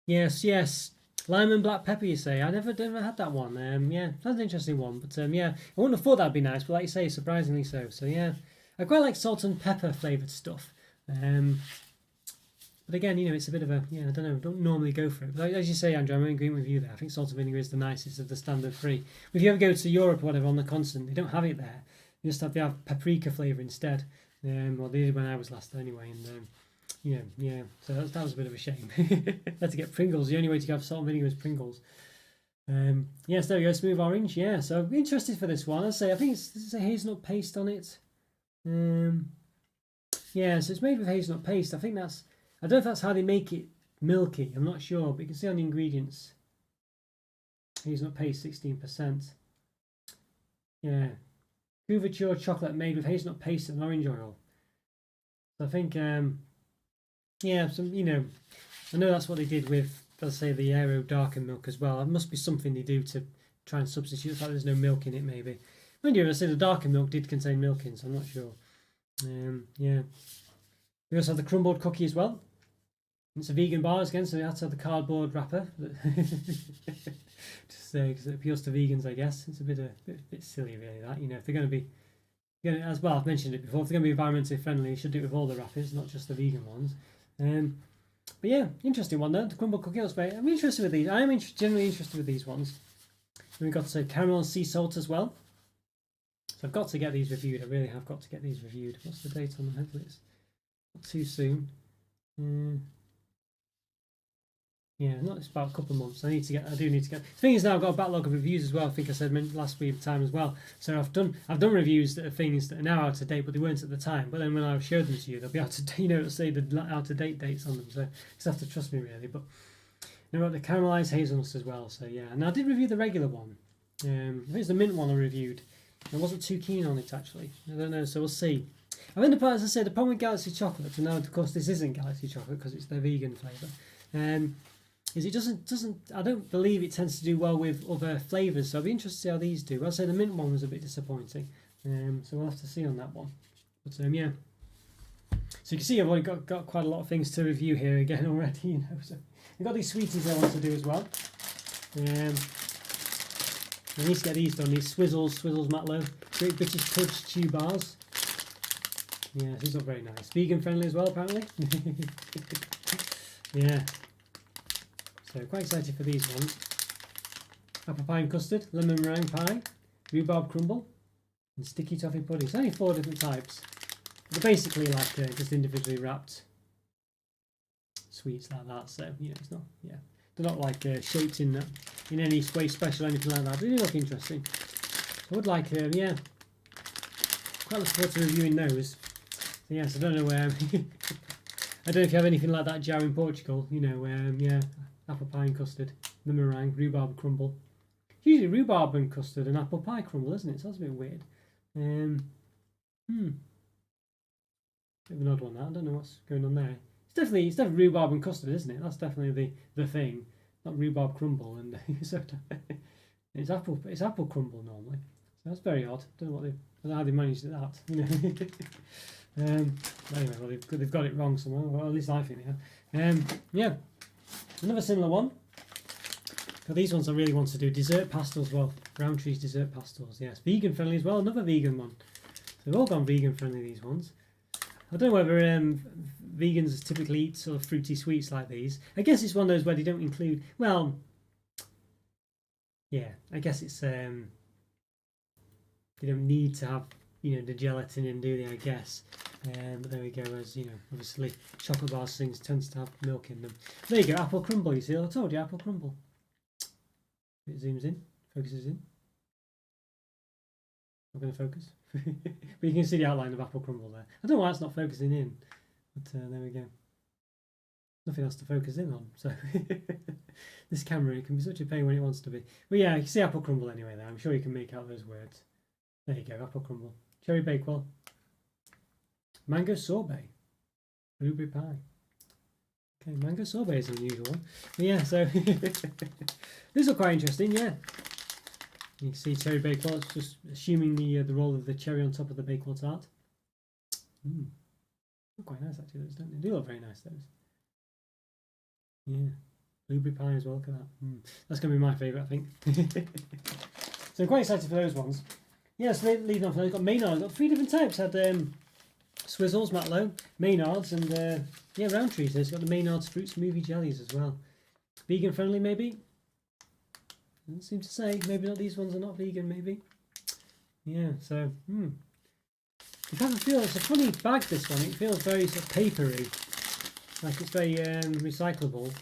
Yes. Lime and black pepper, you say? I never had that one. Yeah, that's an interesting one. But yeah, I wouldn't have thought that'd be nice, but like you say, surprisingly so. So yeah, I quite like salt and pepper flavoured stuff. But again, it's a bit of a, I don't know, don't normally go for it. But as you say, Andrew, I'm in agreement with you there. I think salt and vinegar is the nicest of the standard three. If you ever go to Europe or whatever on the continent, they don't have it there. They have paprika flavour instead. Well, they did when I was last there anyway. And yeah. So that was a bit of a shame. Had to get Pringles. The only way to have salt and vinegar is Pringles. Yes, there we go. Smooth orange. Yeah, so I'm interested for this one. I think it's a hazelnut paste on it. Yeah, so it's made with hazelnut paste. I don't know if that's how they make it milky. I'm not sure, but you can see on the ingredients. Hazelnut paste, 16%. Yeah. Couverture chocolate made with hazelnut paste and orange oil. So I think, yeah, I know that's what they did with, let's say, the Aero darker milk as well. It must be something they do to try and substitute. It's like there's no milk in it, maybe. Mind you, I say the darker milk did contain milk in, so I'm not sure. Yeah. We also have the crumbled cookie as well. It's a vegan bar again, so we have to have the cardboard wrapper. Just because it appeals to vegans, I guess. It's a bit silly, really. That if they're going to be, as well, I've mentioned it before. If they're going to be environmentally friendly, you should do it with all the wrappers, not just the vegan ones. But yeah, interesting one though. The crumbled cookie. I'm interested with these. I am generally interested with these ones. And we've got caramel and sea salt as well. So I've got to get these reviewed. I really have got to get these reviewed. What's the date on them? Hopefully it's not too soon. Yeah, it's about a couple of months. I do need to get. The thing is now I've got a backlog of reviews as well. I think I said last week time as well. So I've done reviews that are things that are now out of date, but they weren't at the time. But then when I showed them to you, they'll be out of it'll say the out of date dates on them. So you just have to trust me really. But I've got the caramelized hazelnuts as well. So yeah, and I did review the regular one. I think it's the mint one I reviewed. I wasn't too keen on it actually. I don't know. So we'll see. I mean, as I said, the problem with Galaxy chocolate, and now of course this isn't Galaxy chocolate because it's their vegan flavour. Is it doesn't I don't believe it tends to do well with other flavours, so I'll be interested to see how these do. I'll say the mint one was a bit disappointing, so we'll have to see on that one. But yeah, So you can see I've already got quite a lot of things to review here again already, you know. So I've got these sweeties I want to do as well. I need to get these done. These Swizzles Mallows, Great British Fudge Chew Bars. Yeah, these look very nice. Vegan friendly as well, apparently. Yeah. So quite excited for these ones. Apple pie and custard, lemon meringue pie, rhubarb crumble, and sticky toffee pudding. So only 4 different types. They're basically like just individually wrapped sweets like that. So you know, it's not, yeah, they're not like shaped in any way special or anything like that. They do look interesting. I would like, yeah, quite look forward to reviewing those. So yes, I don't know where. I don't know if you have anything like that jar in Portugal. You know, yeah, apple pie and custard, the meringue, rhubarb crumble. Usually rhubarb and custard and apple pie crumble, isn't it? So that's a bit weird. Bit of an odd one. That I don't know what's going on there. It's definitely rhubarb and custard, isn't it? That's definitely the thing. Not rhubarb crumble, and it's apple crumble normally. So that's very odd. I don't know how they managed that. You know. Anyway, well they've got it wrong somewhere. Well, at least I think they have. Yeah, another similar one. Got these ones I really want to do. Dessert pastels, well, Rowntree's dessert pastels. Yes, vegan friendly as well. Another vegan one. So they've all gone vegan friendly, these ones. I don't know whether vegans typically eat sort of fruity sweets like these. I guess it's one of those where they don't include. Well, yeah, I guess it's they don't need to have, you know, the gelatin in, do they? I guess. But there we go. As you know, obviously chocolate bars things tends to have milk in them. There you go. Apple crumble. You see, I told you, apple crumble. It zooms in, focuses in. Not going to focus. But you can see the outline of apple crumble there. I don't know why it's not focusing in, but there we go. Nothing else to focus in on, so this camera, it can be such a pain when it wants to be. But yeah, you can see apple crumble anyway there. I'm sure you can make out those words. There you go, apple crumble. Cherry bakewell. Mango sorbet. Blueberry pie. Okay, mango sorbet is an unusual one. But yeah, so these are quite interesting, yeah. You can see cherry bakewell. It's just assuming the roll of the cherry on top of the bakewell tart. Look quite nice actually, those, don't they? They do look very nice, those. Yeah, blueberry pie as well. Look at that. That's going to be my favourite, I think. So I'm quite excited for those ones. Yeah, so leading off, I've got Maynard's. I've got 3 different types. Had Swizzles, Mallows, Maynard's, and yeah, Rowntree's. It's got the Maynard's fruit smoothie jellies as well. Vegan friendly, maybe. Doesn't seem to say. Maybe not. These ones are not vegan. Maybe. Yeah. So, it has a feel. It's a funny bag. This one. It feels very sort of papery, like it's very recyclable.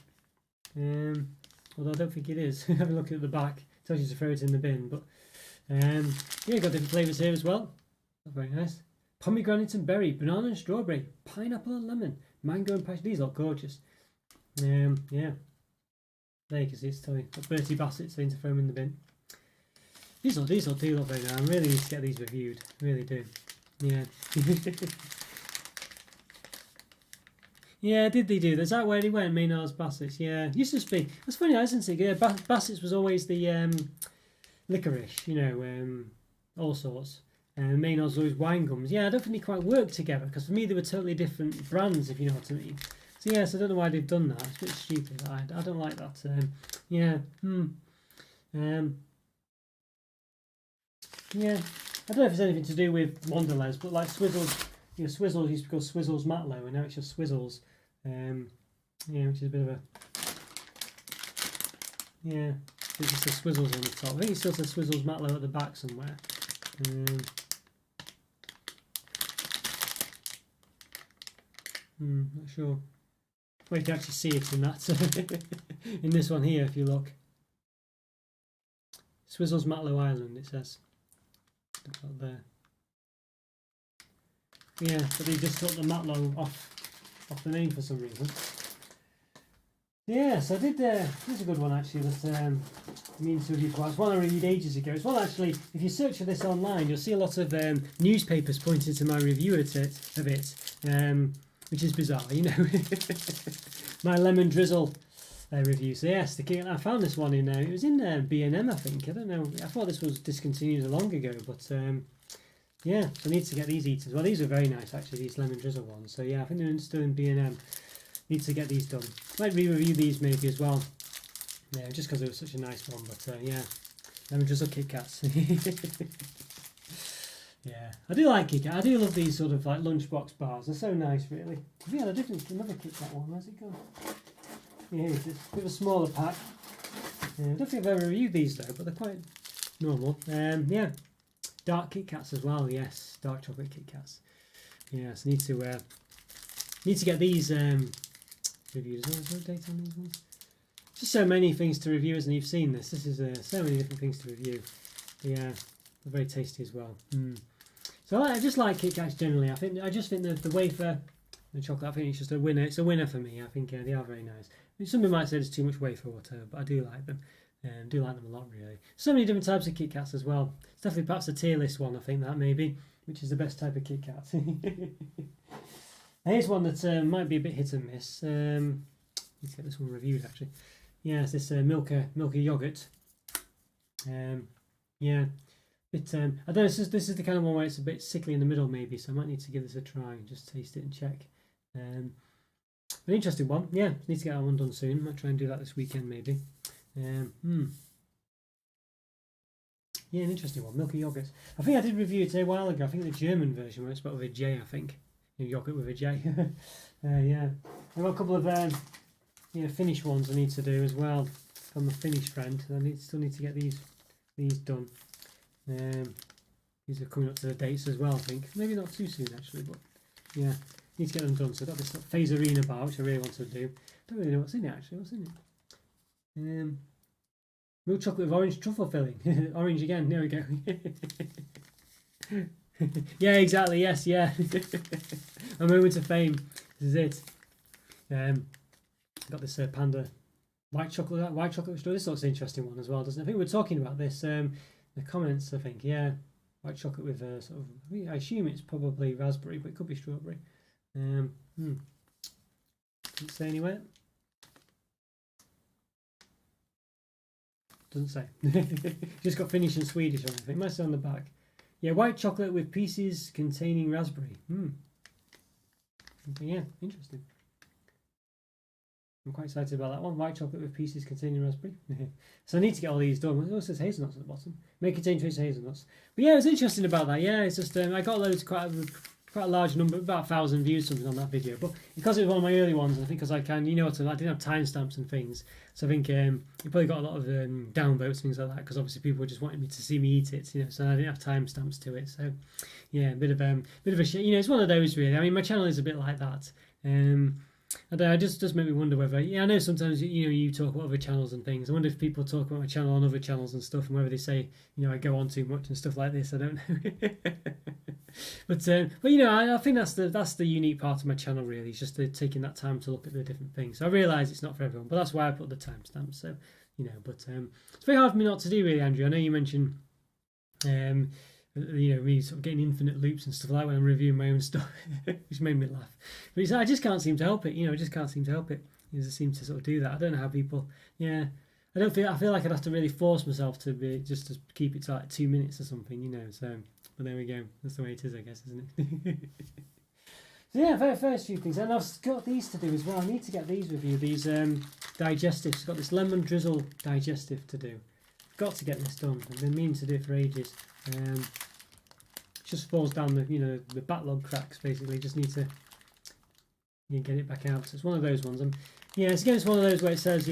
Although I don't think it is. Have a look at the back. It tells you to throw it in the bin. But yeah, got different flavours here as well. That's very nice. Pomegranate and berry, banana and strawberry, pineapple and lemon, mango and passion. These look gorgeous. Yeah. There you can see it's telling got Bertie Bassett saying to throw them in the bin. These do look very nice. I really need to get these reviewed. Really do. Yeah. Yeah, did they do? Is that where they went? Maynard's Bassett's. Yeah. Used to be. That's funny, isn't it? Yeah, Bassett's was always the licorice, you know, all sorts. Maynard's always wine gums. Yeah, I don't think they quite work together because for me they were totally different brands, if you know what I mean. So yes, I don't know why they've done that. It's a bit stupid. I don't like that. Yeah. Yeah. I don't know if it's anything to do with Mondelez, but like Swizzles, you know, Swizzles used to be called Swizzles Mallows, and now it's just Swizzles. Yeah, which is a bit of a it just says Swizzles on the top. I think it still says Swizzles Mallows at the back somewhere. Not sure. Well, you can actually see it in that in this one here if you look. Swizzles Mallow Island, it says. Up there. Yeah, but they just took the Mallow off the name for some reason. Yeah, so I did. Here's a good one actually that I mean to review. It's one I reviewed ages ago. It's one actually. If you search for this online, you'll see a lot of newspapers pointing to my review of it, which is bizarre, you know. My lemon drizzle review. So yes, I found this one in. It was in B&M, I think. I don't know. I thought this was discontinued long ago, but yeah, so I need to get these eaten as well. These are very nice actually, these lemon drizzle ones. So yeah, I think they're still in B&M. Need to get these done. Might re-review these maybe as well. Yeah, just because it was such a nice one. But yeah, lemon drizzle Kit Kats. Yeah, I do like Kit Kat. I do love these sort of like lunchbox bars. They're so nice, really. I think I had another Kit Kat one. Where's it gone? Yeah, it's a bit of a smaller pack. I don't think I've ever reviewed these though, but they're quite normal. Yeah, dark Kit Kats as well. Yes, dark chocolate Kit Kats. Yeah, so need to get these reviewed. Is there a date on these ones? Just so many things to review, isn't it? You've seen this. This is so many different things to review. Yeah, they're very tasty as well. So I just like Kit Kats generally. I just think the wafer, the chocolate, I think it's just a winner. It's a winner for me. I think they are very nice. I mean, some people might say there's too much wafer or whatever, but I do like them. Do like them a lot, really. So many different types of Kit Kats as well. It's definitely perhaps a tier list one, I think that maybe, which is the best type of Kit Kat. Here's one that might be a bit hit and miss. Let's get this one reviewed actually. Yeah, it's this Milky Yogurt. Yeah. I don't know, this is the kind of one where it's a bit sickly in the middle maybe, so I might need to give this a try and just taste it and check. An interesting one. Yeah, need to get that one done soon. Might try and do that this weekend maybe. Yeah, an interesting one. Milky Yogurt. I think I did review it a while ago. I think the German version where it's spelled with a J, I think. Yogurt with a J. Yeah. I've got a couple of Finnish ones I need to do as well from a Finnish friend. I still need to get these done. These are coming up to the dates as well, I think. Maybe not too soon actually, but yeah, need to get them done. So I've got this Phasarina bar, which I really want to do. Don't really know what's in it actually. What's in it? Milk chocolate with orange truffle filling. Orange again. There we go. Yeah, exactly. Yes, yeah. A moment of fame. This is it. Got this panda white chocolate with straw. This looks an interesting one as well, doesn't it? I think we were talking about this. The comments, I think, yeah, white chocolate with sort of. I assume it's probably raspberry, but it could be strawberry. Doesn't say anywhere. Doesn't say. Just got Finnish and Swedish on it. I think it might say on the back. Yeah, white chocolate with pieces containing raspberry. Yeah, interesting. I'm quite excited about that one. White chocolate with pieces containing raspberry. So I need to get all these done. It also says hazelnuts at the bottom. May contain trace hazelnuts. But yeah, it was interesting about that. Yeah, it's just I got loads, quite a large number, about 1,000 views something on that video. But because it was one of my early ones, I think because I didn't have timestamps and things. So I think it probably got a lot of downvotes, things like that, because obviously people were just wanting me to see me eat it, so I didn't have timestamps to it. So yeah, a bit of a shit. It's one of those really. I mean, my channel is a bit like that. I don't know, it just does make me wonder whether, I know sometimes you talk about other channels and things. I wonder if people talk about my channel on other channels and stuff, and whether they say I go on too much and stuff like this. I don't know. but I think that's the unique part of my channel really. It's just taking that time to look at the different things. So I realise it's not for everyone, but that's why I put the timestamps. So but it's very hard for me not to do really, Andrew. I know you mentioned me sort of getting infinite loops and stuff like that when I'm reviewing my own stuff, which made me laugh. But I just can't seem to help it. I just can't seem to help it. I just seem to sort of do that. I don't know how people. Yeah, I feel like I'd have to really force myself to keep it to like 2 minutes or something. So, but there we go. That's the way it is, I guess, isn't it? So yeah, first few things, and I've got these to do as well. I need to get these reviewed. These digestives. I've got this lemon drizzle digestive to do. Got to get this done. I've been meaning to do it for ages. Just falls down the backlog cracks basically. Just need to get it back out. So it's one of those ones. It's one of those where it says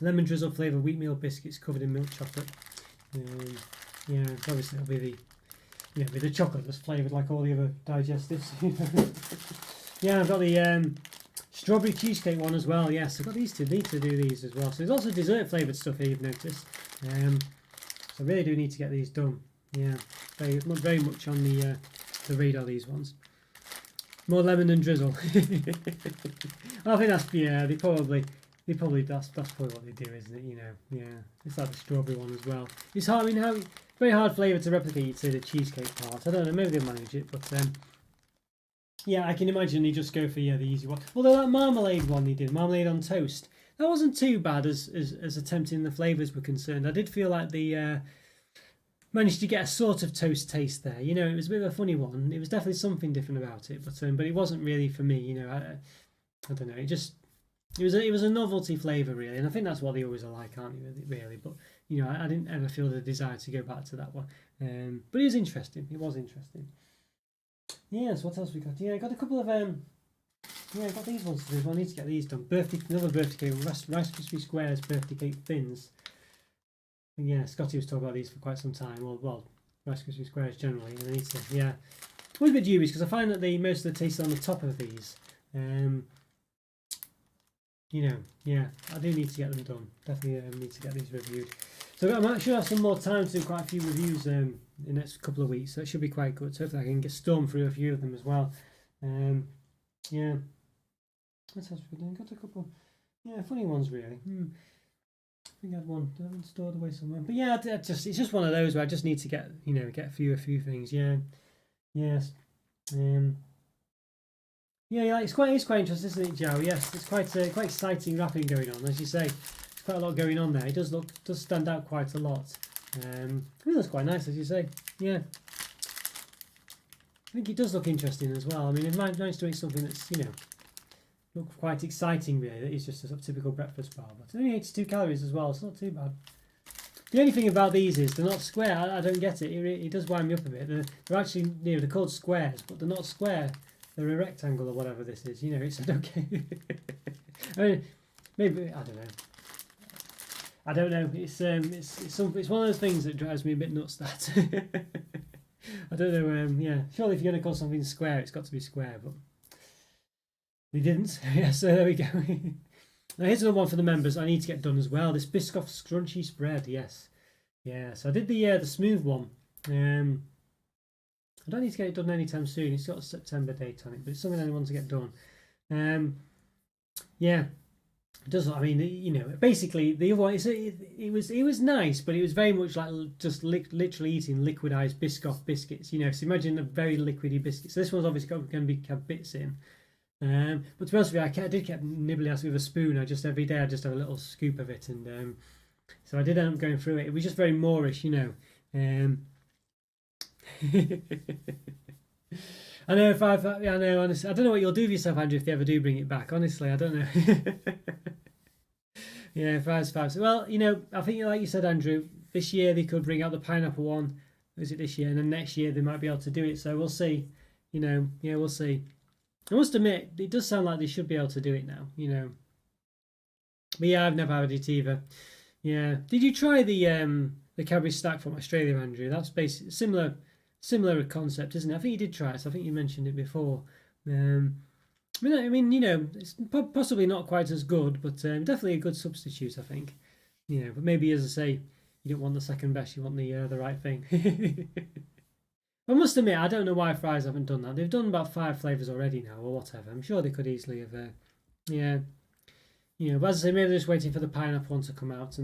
lemon drizzle flavour wheatmeal biscuits covered in milk chocolate. Obviously it'll be the chocolate that's flavoured like all the other digestives. Yeah, I've got the strawberry cheesecake one as well. Yes, I've got these two. Need to do these as well. So there's also dessert flavoured stuff here, you've noticed. So I really do need to get these done. Yeah, very much on the radar, these ones. More lemon and drizzle. I think that's they probably that's probably what they do, isn't it? Yeah, it's like the strawberry one as well. It's hard. I mean, very hard flavour to replicate, you'd say, the cheesecake part. I don't know, maybe they'll manage it, but yeah, I can imagine they just go for the easy one. Although that marmalade one they did, marmalade on toast, that wasn't too bad as attempting the flavours were concerned. I did feel like the managed to get a sort of toast taste there. You know, it was a bit of a funny one. It was definitely something different about it, but it wasn't really for me. You know, I don't know. It was a novelty flavour really, and I think that's what they always are like, aren't they? Really, but you know, I didn't ever feel the desire to go back to that one. But it was interesting. It was interesting. Yes. What else we got? Yeah, I got a couple of yeah, I got these ones to do. Well, I need to get these done. Another birthday cake, Rice Krispie Squares birthday cake thins. And yeah, Scotty was talking about these for quite some time. Well, Rice Krispie Squares generally, and I need to, yeah. I was a bit dubious because I find that most of the taste on the top of these. You know, yeah, I do need to get them done. Definitely need to get these reviewed. So I should have some more time to do quite a few reviews in the next couple of weeks. So it should be quite good. So hopefully I can storm through a few of them as well. Yeah. What else we doing? Got a couple, yeah, funny ones really. I think I had one stored away somewhere. But yeah, it's just one of those where I just need to get a few things. Yeah, yes. Yeah, it's quite interesting, isn't it, Joe? Yes, it's quite exciting wrapping going on, as you say. There's quite a lot going on there. It does stand out quite a lot. I think that's quite nice, as you say. Yeah, I think it does look interesting as well. I mean, it might nice to make something that's look quite exciting really. That is just a sort of typical breakfast bar, but it's only 82 calories as well. It's not too bad. The only thing about these is they're not square. I don't get it. It does wind me up a bit. They're actually they're called squares, but they're not square. They're a rectangle or whatever this is. You know, it's okay. I mean, maybe I don't know. I don't know. It's one of those things that drives me a bit nuts. That I don't know. Yeah, surely if you're going to call something square, it's got to be square, but they didn't. Yeah, so there we go. Now here's another one for the members. I need to get done as well. This Biscoff scrunchy spread. Yes, yeah. So I did the smooth one. I don't need to get it done anytime soon. It's got a September date on it, but it's something I want to get done. Yeah, it does. I mean, basically the other one it was nice, but it was very much like just literally eating liquidized Biscoff biscuits. So imagine a very liquidy biscuit. So this one's obviously going to have bits in. But to be honest with you, I did keep nibbling at it with a spoon. Every day I just have a little scoop of it, and so I did end up going through it. It was just very Moorish, I know I know honestly, I don't know what you'll do with yourself, Andrew, if they ever do bring it back. Honestly, I don't know. Yeah, 5. Well, I think like you said, Andrew, this year they could bring out the pineapple one. Is it this year? And then next year they might be able to do it. So we'll see. Yeah, we'll see. I must admit, it does sound like they should be able to do it now. But yeah, I've never had it either. Yeah, did you try the Cadbury stack from Australia, Andrew? That's basically similar concept, isn't it? I think you did try it. So I think you mentioned it before. I mean, it's possibly not quite as good, but definitely a good substitute, I think. But maybe, as I say, you don't want the second best. You want the right thing. I must admit, I don't know why Fries haven't done that. They've done about 5 flavours already now, or whatever. I'm sure they could easily have. Yeah. But as I say, maybe they're just waiting for the pineapple one to come out,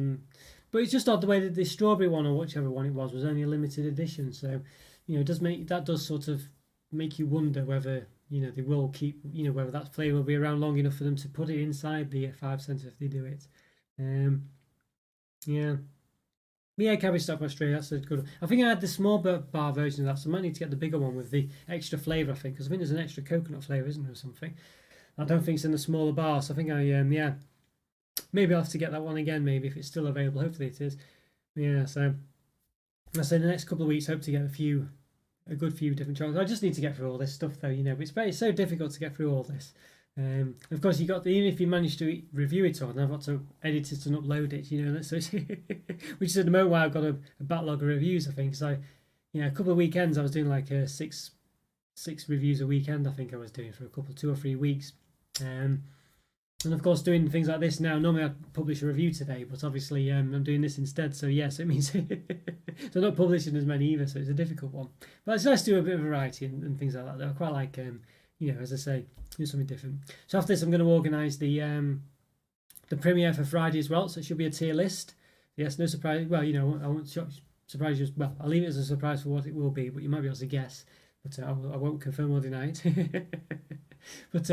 but it's just odd the way that the strawberry one, or whichever one it was only a limited edition. So, it does sort of make you wonder whether they will keep whether that flavour will be around long enough for them to put it inside the 5 cents if they do it. Yeah. Yeah, Cadbury Stock Australia, that's a good one. I think I had the small bar version of that, so I might need to get the bigger one with the extra flavour, I think, because I think there's an extra coconut flavour, isn't there, or something? I don't think it's in the smaller bar, so I think yeah. Maybe I'll have to get that one again, maybe, if it's still available. Hopefully it is. Yeah, so I say in the next couple of weeks, hope to get a good few different chocolates. I just need to get through all this stuff, though, but it's so difficult to get through all this. Of course, even if you manage to review it all, I've got to edit it and upload it, so which is at the moment why I've got a backlog of reviews, I think. So, a couple of weekends I was doing like 6 reviews a weekend, I think I was doing for 2 or 3 weeks. And of course, doing things like this now, normally I'd publish a review today, but obviously I'm doing this instead, so yes, it means so I'm not publishing as many either, so it's a difficult one. But it's nice to do a bit of variety and things like that. I quite like, as I say, do something different. So after this, I'm going to organise the premiere for Friday as well, so it should be a tier list. Yes, no surprise. Well, I won't surprise you. Well, I'll leave it as a surprise for what it will be, but you might be able to guess. But I won't confirm or deny it. But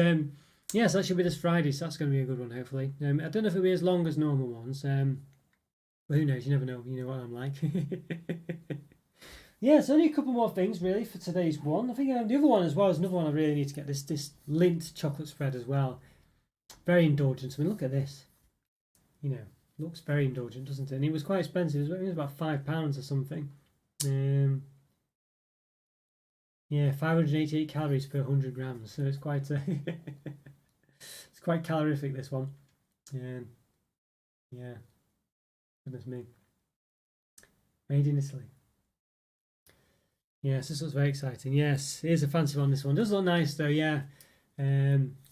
yeah, so that should be this Friday, so that's going to be a good one, hopefully. I don't know if it'll be as long as normal ones. But who knows? You never know. You know what I'm like. yeah, so only a couple more things really for today's one. I think the other one as well is another one I really need to get, this Lindt chocolate spread as well. Very indulgent. I mean, look at this. You know, looks very indulgent, doesn't it? And it was quite expensive. It was about £5 or something. Yeah, 588 calories per 100 grams. So it's quite it's quite calorific, this one. Yeah, goodness me. Made in Italy. Yes, this looks very exciting. Yes, here's a fancy one. This one does look nice though. Yeah. So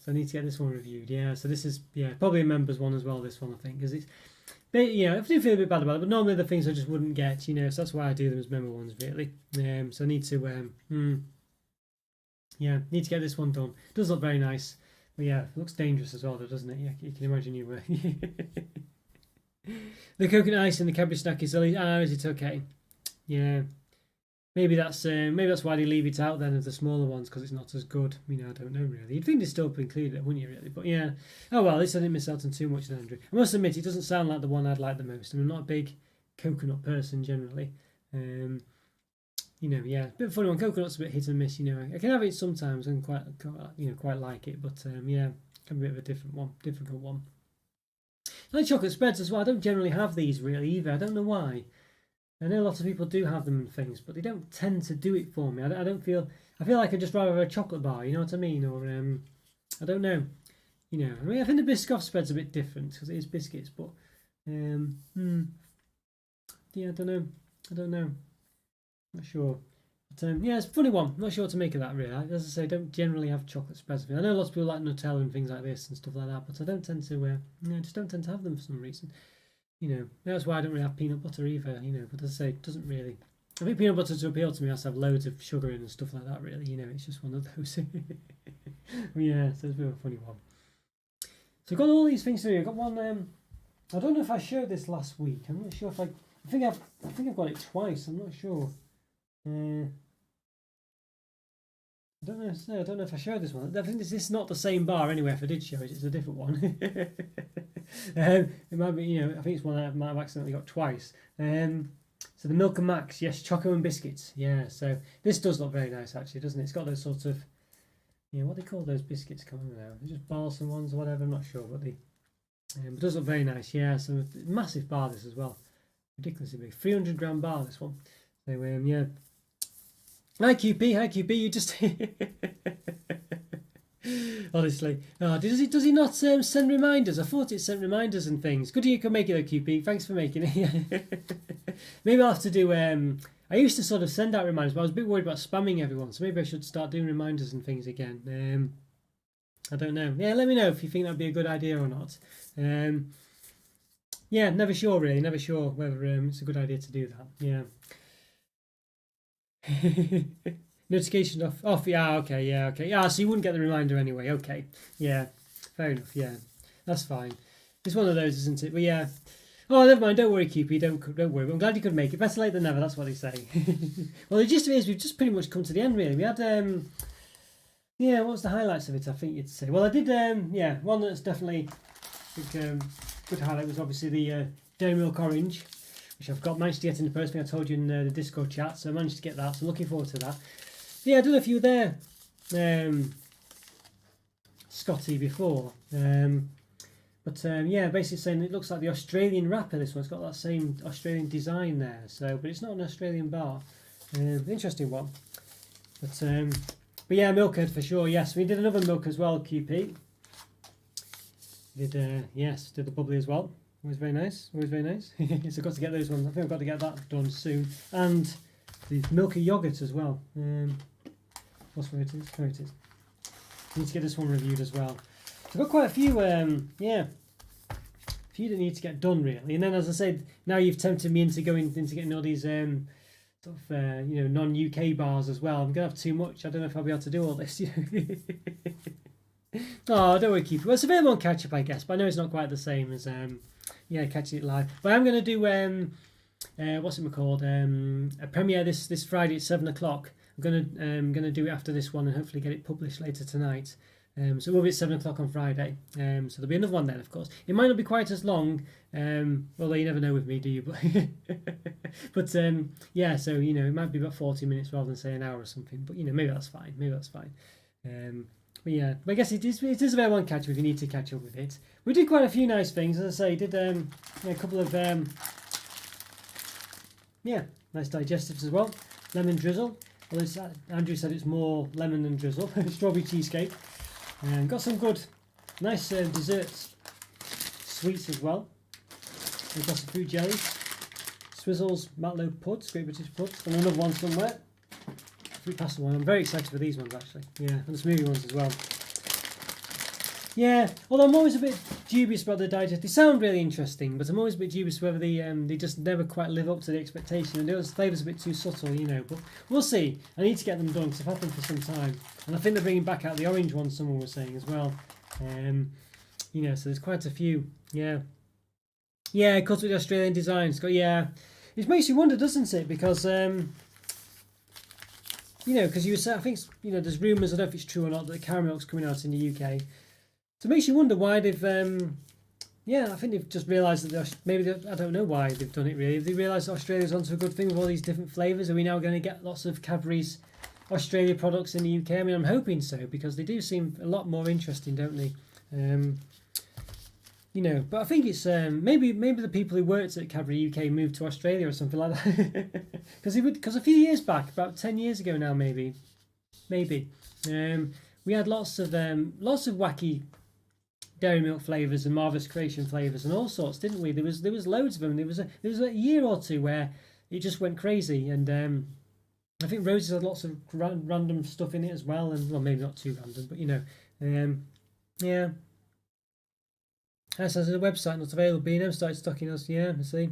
I need to get this one reviewed. Yeah. So this is probably a members one as well. This one I think because it's, I do feel a bit bad about it. But normally the things I just wouldn't get. So that's why I do them as member ones really. So I need to need to get this one done. It does look very nice. But yeah, it looks dangerous as well though, doesn't it? Yeah, you can imagine you were. The coconut ice and the Cadbury snack is it okay? Yeah. Maybe that's why they leave it out then of the smaller ones because it's not as good. I don't know really. You'd think they'd still include it, wouldn't you really? But yeah. Oh well, at least I didn't miss out on too much then, Andrew. I must admit, it doesn't sound like the one I'd like the most. I'm not a big coconut person generally. A bit funny one. Coconut's a bit hit and miss. I can have it sometimes and quite like it, but can be a bit of a difficult one. I like chocolate spreads as well. I don't generally have these really either. I don't know why. I know lots of people do have them and things, but they don't tend to do it for me. I feel like I'd just rather have a chocolate bar, you know what I mean? Or I don't know. I think the Biscoff spread's a bit different because it is biscuits, but I don't know. Not sure. But it's a funny one. Not sure what to make of that really. As I say, I don't generally have chocolate spreads. I know lots of people like Nutella and things like this and stuff like that, but I don't tend to. I just don't tend to have them for some reason. That's why I don't really have peanut butter either. But as I say, it doesn't really. I think peanut butter to appeal to me has to have loads of sugar in and stuff like that. Really, it's just one of those. Yeah, so it's a bit of a funny one. So I've got all these things to do. I've got one. I don't know if I showed this last week. I'm not sure if I think I've got it twice. I'm not sure. I don't know. I don't know if I showed this one. I think this is not the same bar anyway. If I did show it, it's a different one. It might be. I think it's one I might have accidentally got twice. So the Milk and Max, yes, Choco and biscuits. Yeah. So this does look very nice actually, doesn't it? It's got those sort of, what they call those biscuits. Come on now, they're just balsam ones or whatever. I'm not sure, but it does look very nice. Yeah. So massive bar this as well, ridiculously big, 300 gram bar this one. So yeah. Hi QP, you just honestly. Oh, does he not send reminders? I thought it sent reminders and things. Good you can make it though, QP. Thanks for making it. Maybe I'll have to do I used to sort of send out reminders, but I was a bit worried about spamming everyone, so maybe I should start doing reminders and things again. I don't know. Yeah, let me know if you think that'd be a good idea or not. Yeah, never sure really, never sure whether it's a good idea to do that. Yeah. Notification off. Yeah, okay. So you wouldn't get the reminder anyway. Okay, yeah, fair enough. Yeah, that's fine. It's one of those, isn't it? But yeah. Oh, never mind. Don't worry, QP. Don't worry. But I'm glad you could make it. Better late than never. That's what they say. Well, the gist of it is we've just pretty much come to the end. Really, we had what was the highlights of it? I think you'd say. Well, I did one that's definitely good highlight was obviously the Dairy Milk Orange, which I've managed to get in the post. I told you in the Discord chat, so I managed to get that. So I'm looking forward to that. Yeah, I don't know if you were there, Scotty, before. Basically saying it looks like the Australian wrapper. This one's got that same Australian design there. So, but it's not an Australian bar. Interesting one. But yeah, Milkhead for sure. Yes, we did another milk as well. QP did the bubbly as well. Always very nice. So I've got to get those ones. I think I've got to get that done soon. And the Milky Yogurts as well. Where it is? I need to get this one reviewed as well. So I've got quite a few, few that need to get done really. And then, as I said, now you've tempted me into getting all these non-UK bars as well. I'm gonna have too much. I don't know if I'll be able to do all this. Oh, don't worry, keep it. Well, it's a bit more catch up, I guess, but I know it's not quite the same as catching it live. But I'm gonna do what's it called? A premiere this Friday at 7 o'clock. I'm gonna do it after this one and hopefully get it published later tonight. So it will be at 7 o'clock on Friday. So there'll be another one then, of course. It might not be quite as long, although you never know with me, do you? But yeah, so it might be about 40 minutes rather than say an hour or something. But maybe that's fine. Maybe that's fine. But yeah, I guess it is available on catch up if you need to catch up with it. We did quite a few nice things, as I say. Did a couple of nice digestives as well. Lemon drizzle. Although Andrew said it's more lemon than drizzle. Strawberry cheesecake. And got some good, nice desserts, sweets as well. We've got some fruit jellies. Swizzles Mallows puds, Great British puds, and another one somewhere. Fruit pasta one. I'm very excited for these ones actually. Yeah, and the smoothie ones as well. Yeah, although I'm always a bit dubious about the digest. They sound really interesting, but I'm always a bit dubious whether they just never quite live up to the expectation. And those flavours are a bit too subtle, But we'll see. I need to get them done because I've had them for some time, and I think they're bringing back out the orange ones. Someone was saying as well. So there's quite a few. Yeah, cut with the Australian designs. It makes you wonder, doesn't it? Because because you say, I think there's rumours. I don't know if it's true or not that the caramels coming out in the UK. So it makes you wonder why they've, I think they've just realised that I don't know why they've done it really. Have they realised that Australia's onto a good thing with all these different flavours? Are we now going to get lots of Cadbury's Australia products in the UK? I mean, I'm hoping so, because they do seem a lot more interesting, don't they? But I think it's maybe the people who worked at Cadbury UK moved to Australia or something like that. Because a few years back, about 10 years ago now, maybe, we had lots of wacky dairy milk flavours and Marvellous Creation flavours and all sorts, didn't we? There was loads of them. There was a year or two where it just went crazy, and I think Roses had lots of random stuff in it as well, and well, maybe not too random, but yeah. As a website not available, B&M started stocking us. Yeah, I see.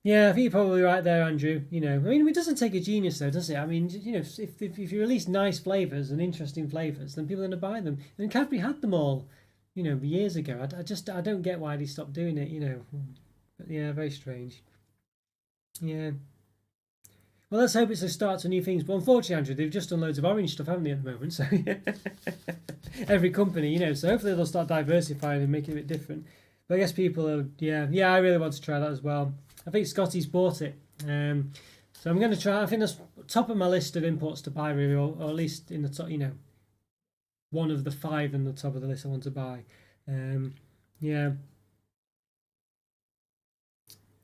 Yeah, I think you're probably right there, Andrew. I mean, it doesn't take a genius though, does it? I mean, if you release nice flavours and interesting flavours, then people are going to buy them. And Cadbury had them all, years ago. I don't get why they stopped doing it. But yeah, very strange. Yeah. Well, let's hope it's a start to new things. But unfortunately, Andrew, they've just done loads of orange stuff, haven't they, at the moment? So every company, so hopefully they'll start diversifying and making it a bit different. But I guess people are, I really want to try that as well. I think Scotty's bought it. So I'm going to try. I think that's top of my list of imports to buy, really, or at least in the top, one of the 5 in the top of the list I want to buy.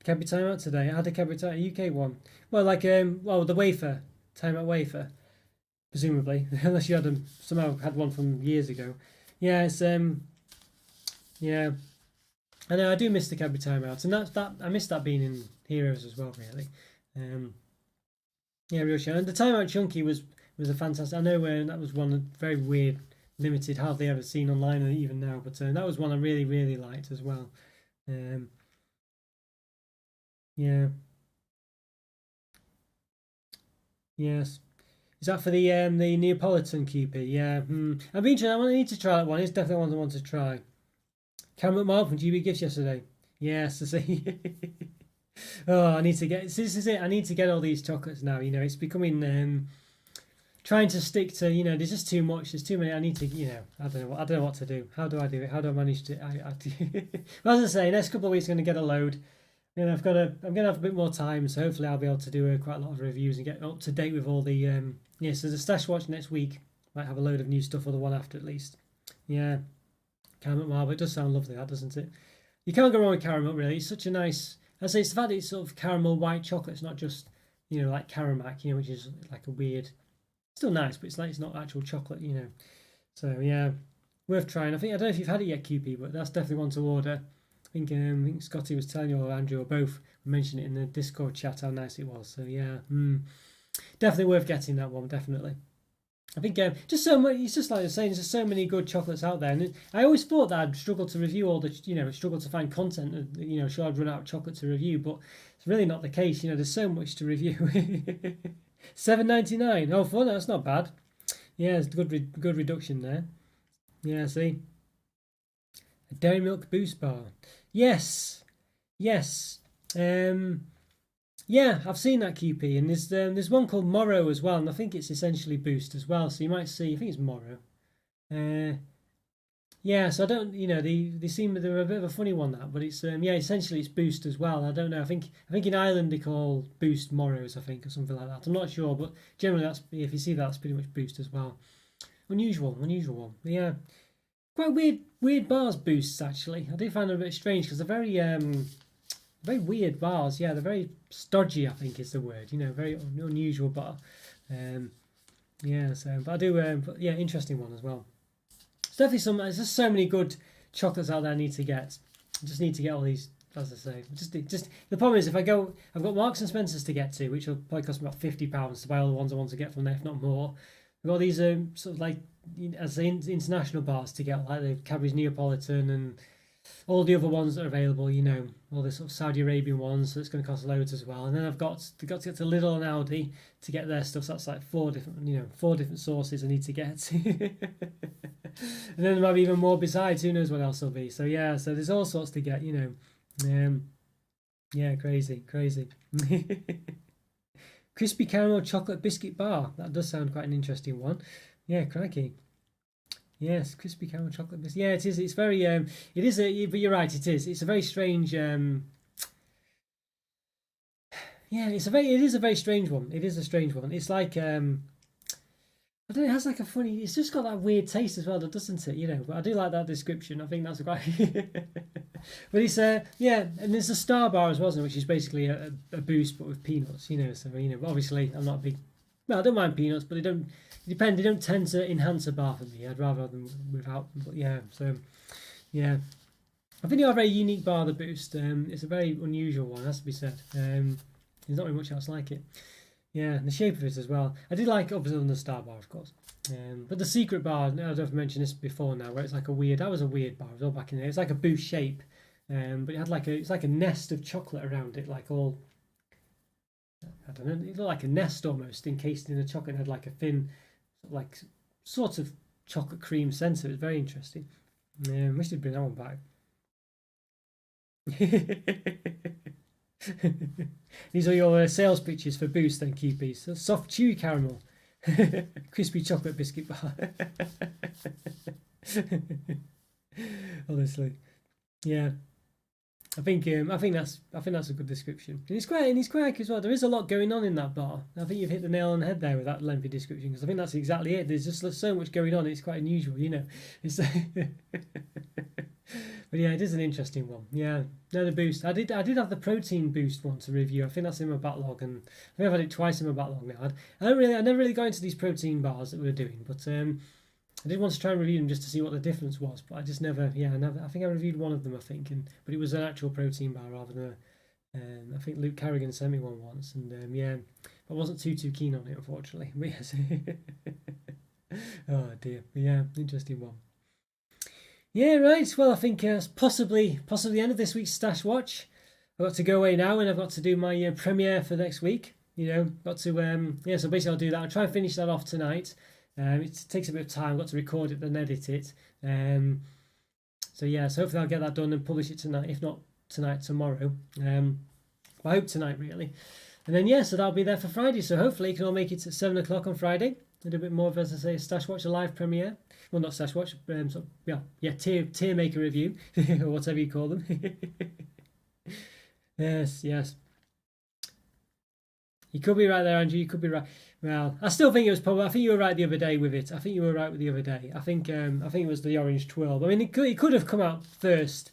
Cadbury timeout today. I had a Cadbury timeout, UK one. Well, the wafer, timeout wafer, presumably, unless you had somehow had one from years ago. Yeah, it's I know I do miss the Cadbury timeouts, and that I miss that being in Heroes as well, really. Real show. And the timeout chunky was a fantastic. I know that was one very weird, limited, hardly ever seen online even now, but that was one I really, really liked as well. Yes. Is that for the Neapolitan QP? Yeah. I've been trying. I need to try that one. It's definitely one I want to try. Cameron Mark from GB Gifts yesterday. Yes, I see. I need to get. This is it. I need to get all these chocolates now. It's becoming trying to stick to. There's just too much. There's too many. I need to. I don't know what to do. How do I do it? How do I manage to? Well, as I say, next couple of weeks I'm going to get a load. I'm gonna have a bit more time, so hopefully I'll be able to do quite a lot of reviews and get up to date with all the so the stash watch next week might have a load of new stuff, or the one after at least. Yeah, caramel marble. It does sound lovely, that, doesn't it? You can't go wrong with caramel, really. It's such a nice. I say it's the fact that it's sort of caramel white chocolate. It's not just like Caramac, which is like a weird. Still nice, but it's not actual chocolate, So yeah, worth trying. I don't know if you've had it yet, QP, but that's definitely one to order. I think Scotty was telling you, or Andrew, or both mentioned it in the Discord chat how nice it was. So yeah, definitely worth getting that one. Definitely. I think just so much. It's just like you're saying, there's just so many good chocolates out there, and I always thought that I'd struggle to review all the, struggle to find content. Sure, I'd run out of chocolate to review, but it's really not the case. There's so much to review. $7.99. Oh, fun. That's not bad. Yeah, it's good reduction there. Yeah, see. A Dairy Milk Boost Bar. Yes. Yeah, I've seen that QP, and there's one called Morrow as well, and I think it's essentially Boost as well. So you might see. I think it's Morrow. Yeah, so I don't, they seem they're a bit of a funny one that, but it's yeah, essentially it's Boost as well. I don't know. I think in Ireland they call Boost Morrows, I think, or something like that. I'm not sure, but generally that's if you see that, that's pretty much Boost as well. Unusual one. But yeah, quite weird bars Boosts actually. I do find them a bit strange because they're very weird bars. Yeah, they're very stodgy, I think is the word. Very unusual bar. Um, yeah, so but I do but yeah, interesting one as well. It's definitely there's just so many good chocolates out there I need to get. I just need to get all these, as I say. Just the problem is if I go, I've got Marks and Spencers to get to, which will probably cost me about £50 to buy all the ones I want to get from there, if not more. We've got these sort of like, as the international bars to get, like the Cadbury's Neapolitan and all the other ones that are available. All the sort of Saudi Arabian ones, so it's going to cost loads as well. And then I've got to get to Lidl and Aldi to get their stuff. So that's like four different sources I need to get. And then there might be even more besides. Who knows what else there'll be? So yeah, so there's all sorts to get. Yeah, crazy. Crispy caramel chocolate biscuit bar. That does sound quite an interesting one. Yeah, crikey. Yes, crispy caramel chocolate biscuit. Yeah, it is. It's very. It is a. But you're right. It is. It's a very strange. Yeah, it's a very. It is a very strange one. It is a strange one. It's like. I don't know. It has like a funny. It's just got that weird taste as well, doesn't it? But I do like that description. I think that's quite. But it's yeah, and there's a Star Bar as well, which is basically a Boost but with peanuts. So obviously I'm not a big. Well, I don't mind peanuts, but they don't. It depends. They don't tend to enhance a bar for me. I'd rather have them without them. But yeah, so yeah, I think they are a very unique bar. The Boost. It's a very unusual one, has to be said. There's not very much else like it. Yeah, and the shape of it as well. I did like obviously the Star Bar, of course. But the secret bar, I've mentioned this before now, where it's like that was a weird bar. It was all back in there. It's like a Boost shape, but it had it's like a nest of chocolate around it, like all. I don't know. It looked like a nest almost, encased in a chocolate. It had like a thin, like sort of chocolate cream centre. It was very interesting. Wish they'd bring that one back. These are your sales pitches for Boost then, Keepies. So soft chewy caramel, crispy chocolate biscuit bar. Honestly, yeah. I think that's a good description. And it's quite as well. There is a lot going on in that bar. I think you've hit the nail on the head there with that lengthy description, because I think that's exactly it. There's just so much going on. It's quite unusual, It's but yeah, it is an interesting one. Yeah, no, the Boost. I did have the protein Boost one to review. I think that's in my backlog, and I think I've had it twice in my backlog now. I never really got into these protein bars that we were doing, but I did want to try and review them just to see what the difference was, but I just never. Yeah, I think I reviewed one of them, I think, but it was an actual protein bar rather than I think Luke Carrigan sent me one once, and yeah, I wasn't too keen on it, unfortunately. But yes. Oh dear. But yeah, interesting one. Yeah, right. Well, I think it's possibly the end of this week's Stash Watch. I've got to go away now, and I've got to do my premiere for next week. Got to yeah. So basically, I'll do that. I'll try and finish that off tonight. It takes a bit of time. I've got to record it and edit it. So yeah. So hopefully I'll get that done and publish it tonight. If not tonight, tomorrow. I hope tonight really. And then yeah, so that'll be there for Friday. So hopefully you can all make it at 7 o'clock on Friday. A little bit more of, as I say, Stash Watch, a live premiere. Well, not Stash Watch, tier maker review, or whatever you call them. Yes. You could be right there, Andrew. You could be right. Well, I still think it was probably. I think you were right the other day with it. I think you were right with the other day. I think it was the orange 12. I mean, it could have come out first,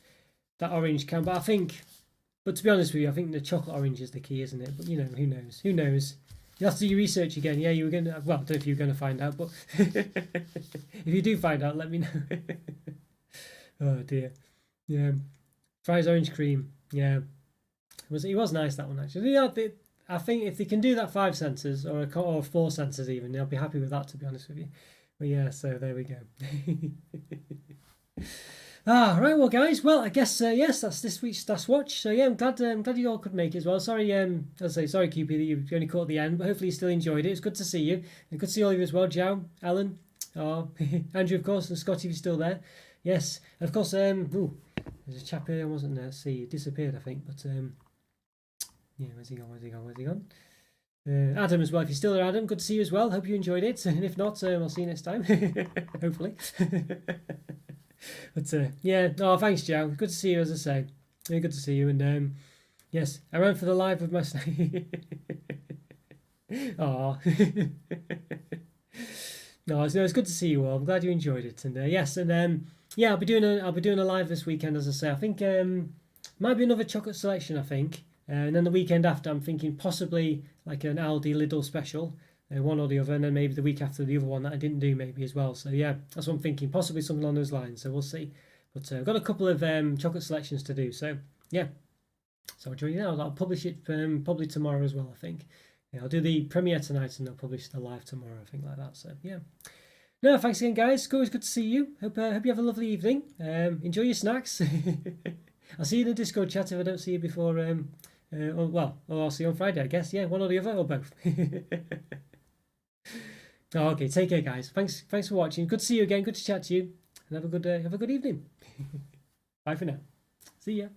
that orange can. But but to be honest with you, I think the chocolate orange is the key, isn't it? But who knows? Who knows? You have to do your research again. Yeah, you were going to. Well, I don't know if you were going to find out, but if you do find out, let me know. Oh dear. Yeah, fries orange cream. Yeah, it was nice, that one actually. Yeah, I think if they can do that 5 sensors or 4 sensors even, I'll be happy with that, to be honest with you. But yeah, so there we go. Right, well guys, well I guess yes, that's this week's Stash Watch. So yeah, I'm glad you all could make it as well. Sorry, as I say, sorry QP that you only caught the end, but hopefully you still enjoyed it. It's good to see you, and good to see all of you as well. Joe, Alan, Andrew of course, and Scotty if you're still there. Yes, and of course. There's a chap here I wasn't there. See, he disappeared I think, but yeah, where's he gone? Adam as well. If you're still there, Adam, good to see you as well. Hope you enjoyed it. And if not, I'll see you next time. Hopefully. But yeah, oh, thanks, Joe. Good to see you, as I say. Really good to see you. And yes, I ran for the live with my. Oh. No, it's good to see you all. I'm glad you enjoyed it. And yes, and yeah, I'll be doing a live this weekend, as I say. I think might be another chocolate selection. I think, and then the weekend after, I'm thinking possibly like an Aldi Lidl special, one or the other, and then maybe the week after the other one that I didn't do maybe as well. So yeah, that's what I'm thinking. Possibly something along those lines. So we'll see. But I've got a couple of chocolate selections to do. So yeah, so I'll join you now. I'll publish it probably tomorrow as well. I think. Yeah, I'll do the premiere tonight and I'll publish the live tomorrow. I think like that. So yeah. No, thanks again, guys. It's always good to see you. Hope you have a lovely evening. Enjoy your snacks. I'll see you in the Discord chat if I don't see you before. Or I'll see you on Friday, I guess. Yeah, one or the other, or both. Oh, okay, take care, guys. Thanks for watching. Good to see you again. Good to chat to you. And have a good evening. Bye for now. See ya.